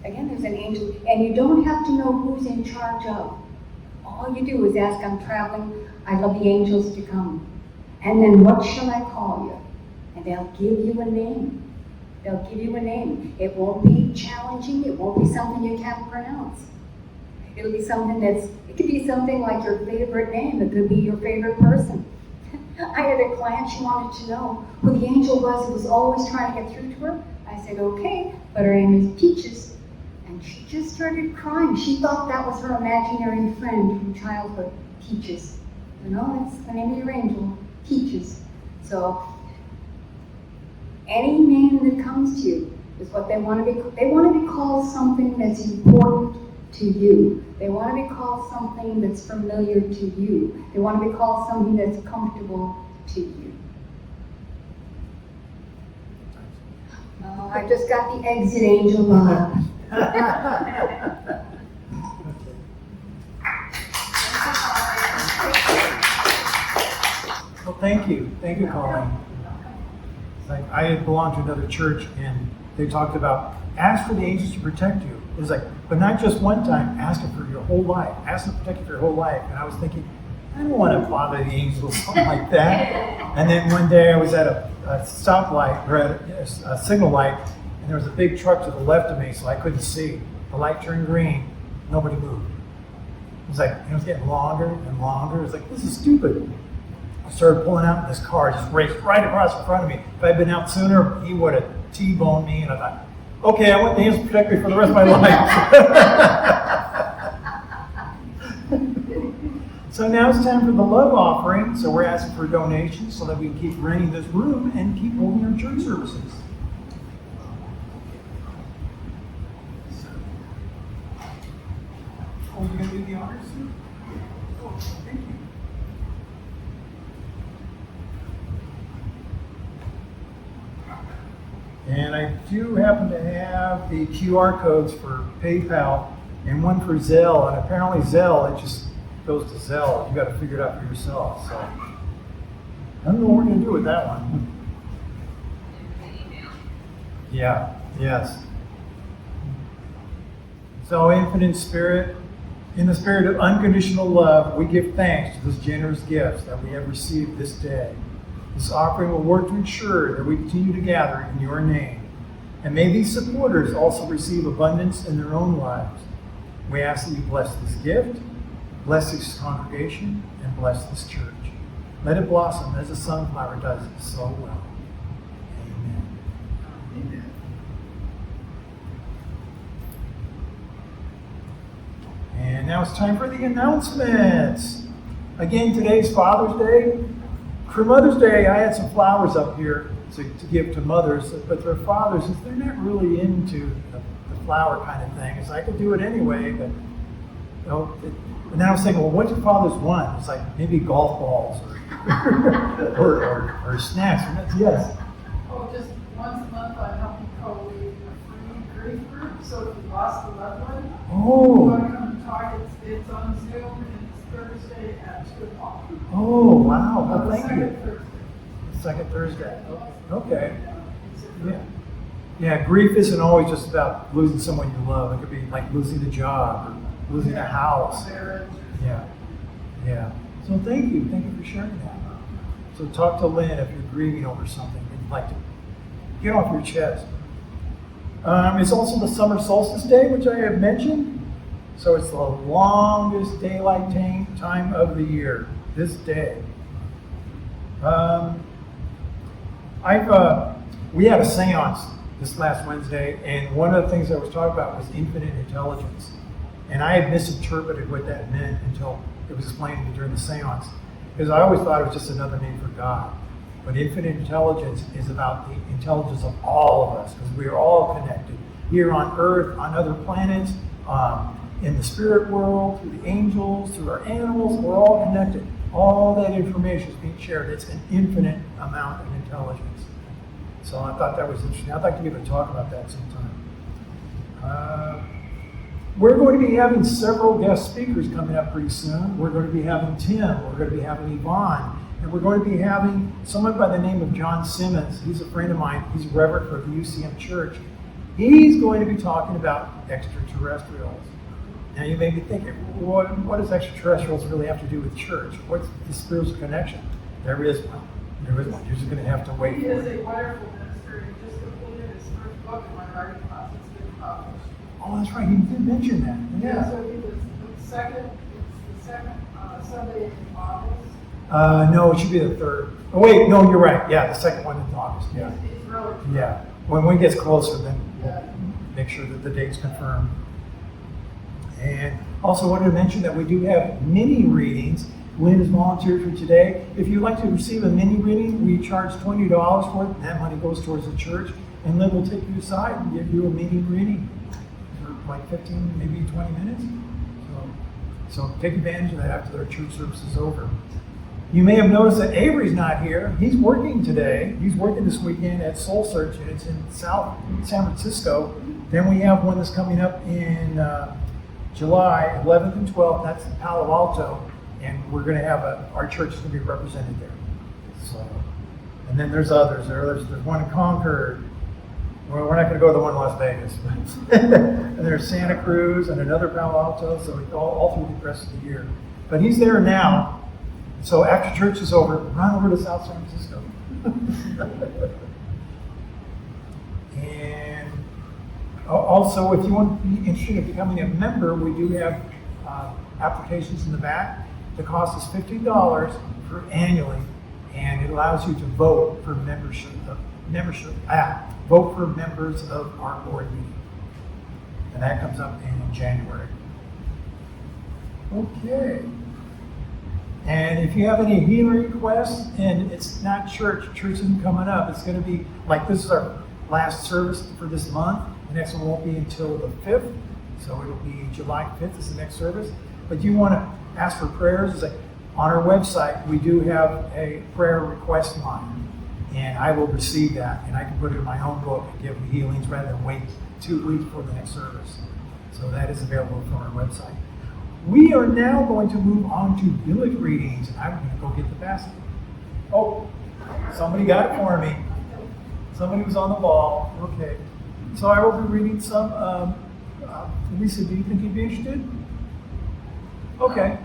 Again, there's an angel, and you don't have to know who's in charge of. All you do is ask, I'm traveling, I love the angels to come. And then what shall I call you? And they'll give you a name. They'll give you a name. It won't be challenging, it won't be something you can't pronounce. It'll be something it could be something like your favorite name, it could be your favorite person. I had a client, she wanted to know who the angel was who was always trying to get through to her. I said, okay, but her name is Peaches. And she just started crying. She thought that was her imaginary friend from childhood, Peaches. That's the name of your angel, Peaches. So, any name that comes to you is what they want to be. They want to be called something that's important to you. They want to be called something that's familiar to you. They want to be called something that's comfortable to you. I just got the exit angel vibe. Well, thank you, Colleen. Like, I had belonged to another church, and they talked about ask for the angels to protect you. It was like, but not just one time, ask them for your whole life. Ask them to protect you for your whole life. And I was thinking, I don't want to bother the angels, something like that. And then one day I was at a stoplight, or at a signal light, and there was a big truck to the left of me, so I couldn't see. The light turned green, nobody moved. It was like, it was getting longer and longer. It was like, this is stupid. I started pulling out, and this car just raced right across in front of me. If I'd been out sooner, he would have T-boned me, and I thought, okay, I want the angels to protect me for the rest of my life. So now it's time for the love offering. So we're asking for donations so that we can keep renting this room and keep holding our church services. Oh, you're going to do the honors? Oh, thank you. And I do happen to have the QR codes for PayPal and one for Zelle. And apparently Zelle, it just goes to Zelle. You got to figure it out for yourself. So I don't know what we're going to do with that one. Yeah, yes. So infinite spirit, in the spirit of unconditional love, we give thanks to this generous gifts that we have received this day. This offering will work to ensure that we continue to gather in your name. And may these supporters also receive abundance in their own lives. We ask that you bless this gift, bless this congregation, and bless this church. Let it blossom as the sunflower does so well. Amen. Amen. And now it's time for the announcements. Again, today's Father's Day. For Mother's Day, I had some flowers up here to give to mothers, but their fathers, they're not really into the flower kind of thing. So I could do it anyway, but and then I was thinking, well, what do fathers want? It's like maybe golf balls or snacks. Yes. Oh, just once a month I help you co-lead a free grief group. So if you lost a loved one, you want to come and talk. It's on Zoom and it's Thursday at 2 o'clock. Oh, wow. Well, thank you. Thursday. Second Thursday. Okay. Yeah. Yeah, grief isn't always just about losing someone you love. It could be like losing a job or losing a house. Yeah. Yeah. So thank you. Thank you for sharing that. So talk to Lynn if you're grieving over something that you'd like to get off your chest. It's also the summer solstice day, which I have mentioned. So it's the longest daylight time of the year, this day. We had a seance this last Wednesday, and one of the things I was talking about was infinite intelligence. And I had misinterpreted what that meant until it was explained to me during the seance. Because I always thought it was just another name for God. But infinite intelligence is about the intelligence of all of us, because we are all connected. Here on Earth, on other planets, in the spirit world, through the angels, through our animals, we're all connected. All that information is being shared. It's an infinite amount of intelligence. So I thought that was interesting. I'd like to be able to talk about that sometime. We're going to be having several guest speakers coming up pretty soon. We're going to be having Tim. We're going to be having Yvonne. And we're going to be having someone by the name of John Simmons. He's a friend of mine. He's a reverend for the UCM Church. He's going to be talking about extraterrestrials. Now you may be thinking, what does extraterrestrials really have to do with church? What's the spiritual connection? There is one. There is one. You're just going to have to wait He for is it. a wonderful minister. He just completed his first book in my writing class. It's been published. Oh, that's right. He did mention that. Yeah, so he was the second Sunday in August. No, it should be the third. Oh, wait, no, you're right. Yeah, the second one in August. Yeah. He's really Yeah. When one gets closer, then Yeah. we'll make sure that the date's confirmed. And also wanted to mention that we do have mini readings. Lynn has volunteered for today. If you'd like to receive a mini reading, we charge $20 for it, and that money goes towards the church. And Lynn will take you aside and give you a mini reading for like 15, maybe 20 minutes. So take advantage of that after their church service is over. You may have noticed that Avery's not here. He's working today. He's working this weekend at Soul Search, and it's in South San Francisco. Then we have one that's coming up in July 11th and 12th. That's in Palo Alto, and we're going to have our church is going to be represented there. So, and then there's others. There's one in Concord. Well, we're not going to go to the one in Las Vegas. And there's Santa Cruz and another Palo Alto. So we all through the rest of the year. But he's there now. So after church is over, run over to South San Francisco. And also, if you want to be interested in becoming a member, we do have applications in the back. The cost is $50 for annually, and it allows you to vote for vote for members of our board meeting. And that comes up in January. Okay. And if you have any healing requests, and it's not church isn't coming up, it's going to be like this is our last service for this month. The next one won't be until the 5th, so it'll be July 5th is the next service. But you want to ask for prayers, it's like on our website, we do have a prayer request line, and I will receive that, and I can put it in my own book and give the healings rather than wait 2 weeks for the next service. So that is available from our website. We are now going to move on to Billet Readings, and I'm going to go get the basket. Oh, somebody got it for me. Somebody was on the ball. Okay. So I will be reading some. Lisa, do you think you'd be interested? Okay.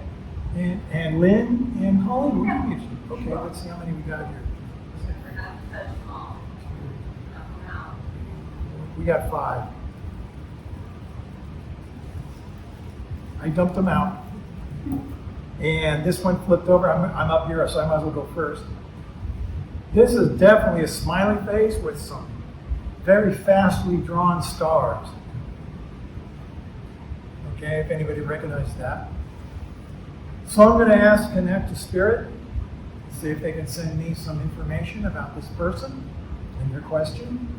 And Lynn and Holly, would you be interested? Okay, let's see how many we got here. We got 5. I dumped them out. And this one flipped over. I'm up here, so I might as well go first. This is definitely a smiley face with some very fastly drawn stars. Okay, if anybody recognizes that. So I'm going to ask Connect to Spirit, see if they can send me some information about this person and their question.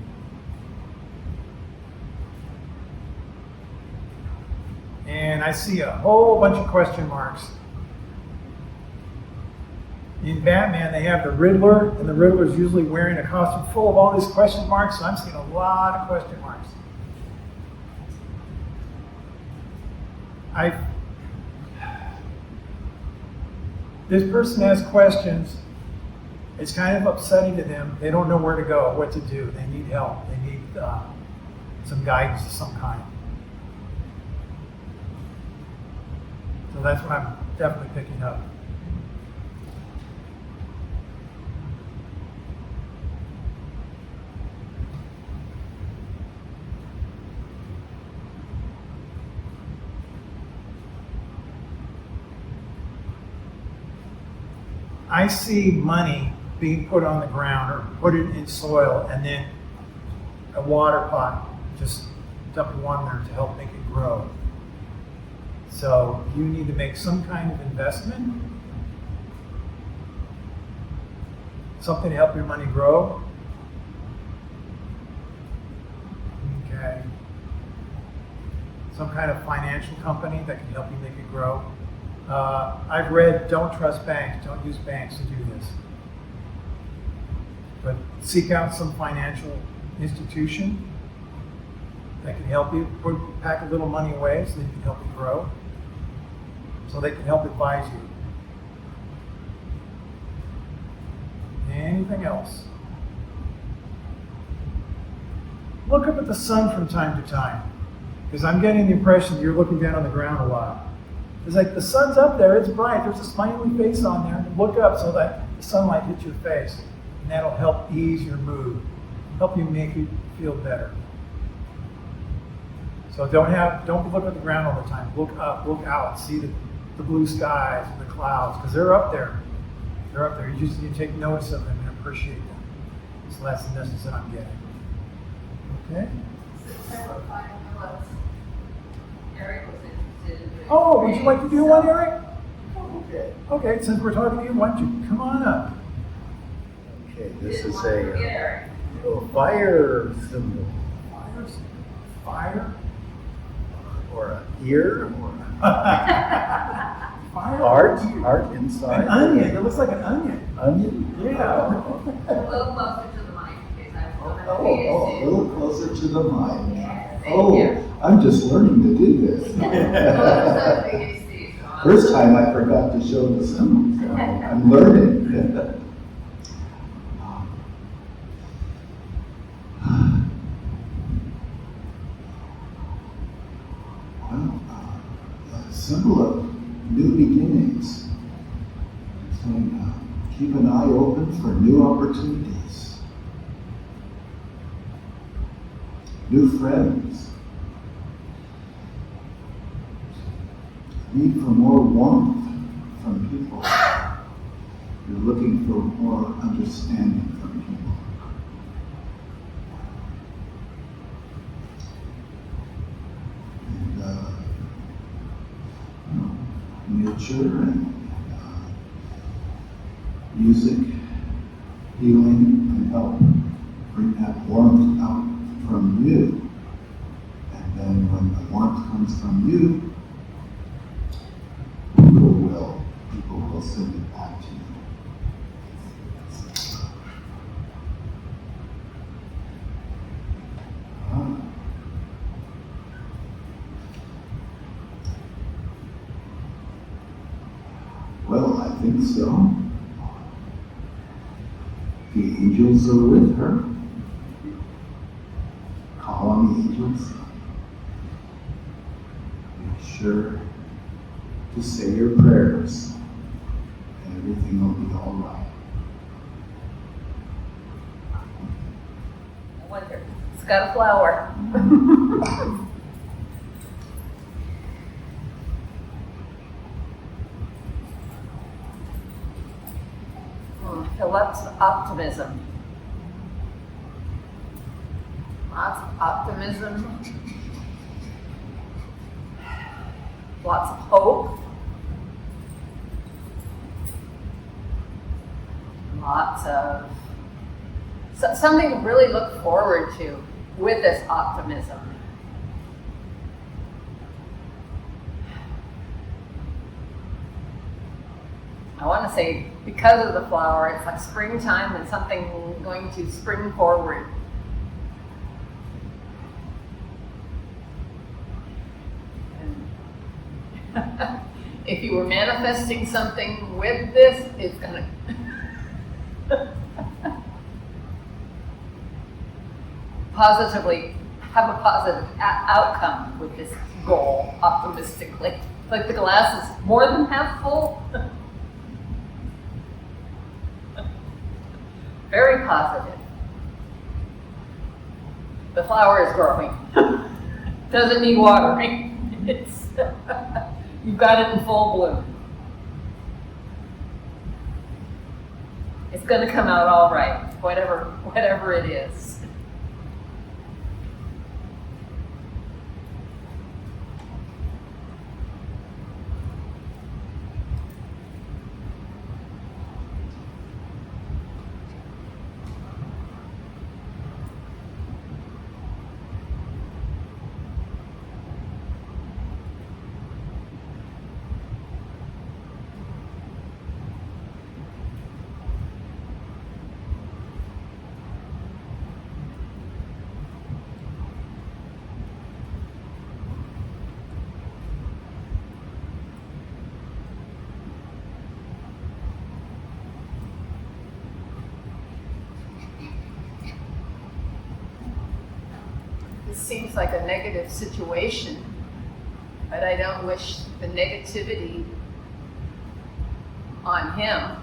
And I see a whole bunch of question marks. In Batman, they have the Riddler, and the Riddler is usually wearing a costume full of all these question marks, so I'm seeing a lot of question marks. This person has questions. It's kind of upsetting to them. They don't know where to go, what to do. They need help. They need some guidance of some kind. So that's what I'm definitely picking up. I see money being put on the ground or put it in soil, and then a water pot just dumping water in there to help make it grow. So you need to make some kind of investment, something to help your money grow. Okay. Some kind of financial company that can help you make it grow. I've read, don't trust banks, don't use banks to do this. But seek out some financial institution that can help you, pack a little money away so they can help you grow, so they can help advise you. Anything else? Look up at the sun from time to time, because I'm getting the impression that you're looking down on the ground a lot. It's like the sun's up there, it's bright, there's a smiley face on there. Look up so that the sunlight hits your face, and that'll help ease your mood, help you make you feel better. So don't look at the ground all the time. Look up, look out, see the blue skies and the clouds, because they're up there. They're up there. You just need to take notice of them and appreciate them. So that's the message that I'm getting. Okay? Eric was interested in doing. Oh, would you like to do one, Eric? Okay. Okay, since we're talking to you, why don't you come on up? Okay, this is Forget a Eric. fire symbol, Fire? or a ear, or Fire? heart inside. An onion. It looks like an onion. Onion? Yeah. A little closer to the mic, in case I don't have Oh, a little closer to the mic. Thank Oh, you. I'm just learning to do this. First time I forgot to show the symbol, so I'm learning. Well, a symbol of new beginnings. Saying, keep an eye open for new opportunities, new friends, need for more warmth from people. You're looking for more understanding from people. And nature and music, healing can help bring that warmth out from you. And then when the warmth comes from you, people will send it back to you. Well, I think so. The angels are with her. Call on the angels. Make sure to say your prayers, and everything will be all right. I wonder. It's got a flower. I feel lots of optimism. Lots of optimism. Lots of hope. Lots of something to really look forward to with this optimism. I want to say, because of the flower, it's like springtime and something going to spring forward. And if you were manifesting something with this, it's going to positively have a positive outcome with this goal, optimistically. Like the glass is more than half full. Very positive. The flower is growing. Doesn't need watering. It's you've got it in full bloom. It's going to come out all right, whatever it is. This seems like a negative situation, but I don't wish the negativity on him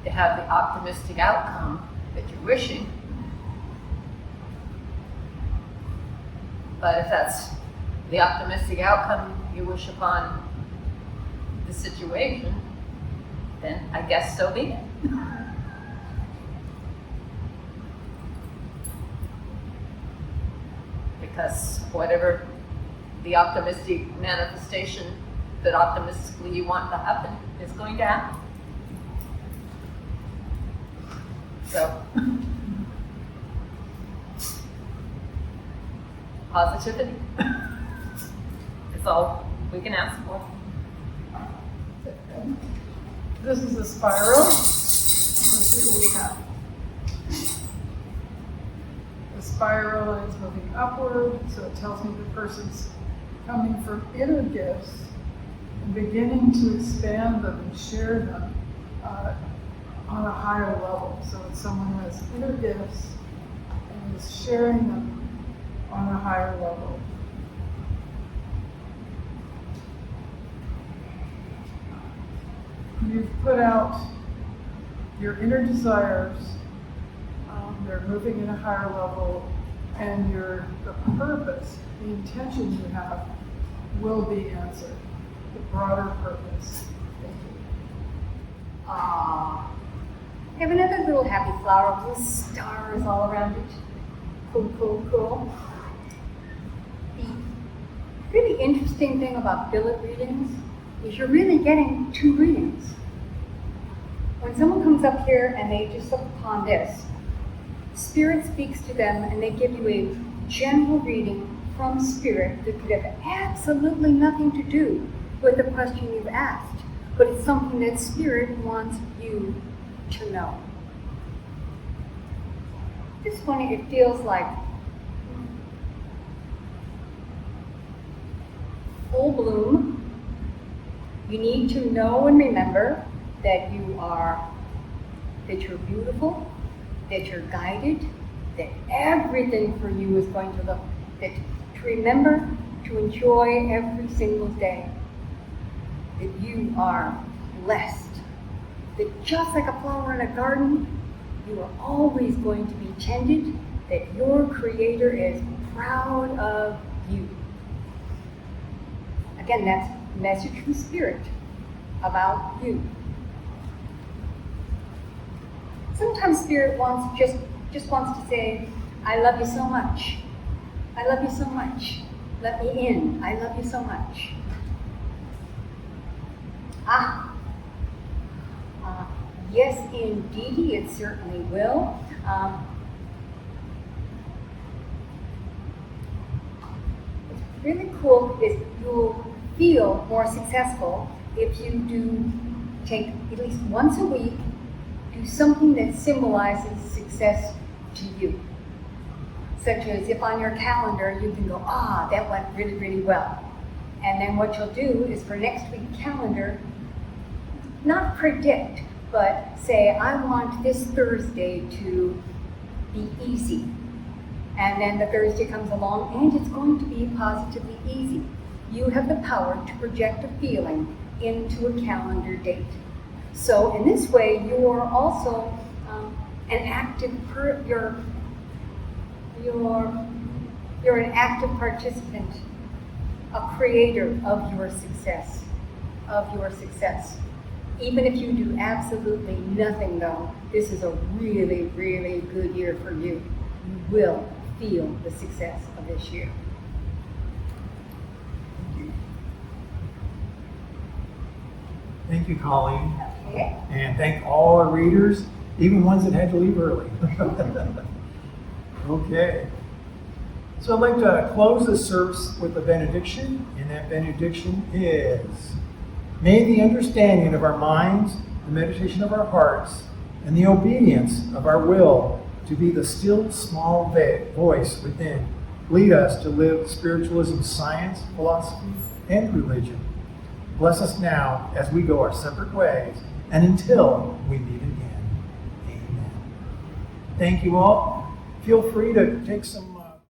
to have the optimistic outcome that you're wishing. But if that's the optimistic outcome you wish upon the situation, then I guess so be it. Because whatever the optimistic manifestation that optimistically you want to happen is going to happen. So, positivity is all we can ask for. This is a spiral. Let's see what we have. The spiral is moving upward, so it tells me the person's coming from inner gifts and beginning to expand them and share them on a higher level. So it's someone who has inner gifts and is sharing them on a higher level. You've put out your inner desires, they're moving in a higher level, and the purpose, the intention you have will be answered, the broader purpose. I have another little happy flower with stars all around it. Cool, cool, cool. The really interesting thing about billet readings is you're really getting two readings. When someone comes up here and they just look upon this, Spirit speaks to them and they give you a general reading from Spirit that could have absolutely nothing to do with the question you've asked, but it's something that Spirit wants you to know. This one, it feels like full bloom. You need to know and remember that you're beautiful, that you're guided, that everything for you is going to look, to remember to enjoy every single day, that you are blessed, that just like a flower in a garden, you are always going to be tended, that your Creator is proud of you. Again, that's a message from Spirit about you. Sometimes Spirit just wants to say, I love you so much. I love you so much. Let me in. I love you so much. Yes, indeedy, it certainly will. What's really cool is you'll feel more successful if you do take at least once a week, do something that symbolizes success to you. Such as if on your calendar you can go, that went really, really well. And then what you'll do is for next week's calendar, not predict, but say, I want this Thursday to be easy. And then the Thursday comes along and it's going to be positively easy. You have the power to project a feeling into a calendar date. So in this way, you're also an active you're an active participant, a creator of your success, Even if you do absolutely nothing though, this is a really, really good year for you. You will feel the success of this year. Thank you, Colleen. Okay? And thank all our readers, even ones that had to leave early. Okay. So I'd like to close this service with a benediction, and that benediction is, may the understanding of our minds, the meditation of our hearts, and the obedience of our will to be the still small voice within lead us to live spiritualism's science, philosophy, and religion. Bless us now as we go our separate ways and until we meet again. Amen. Thank you all. Feel free to take some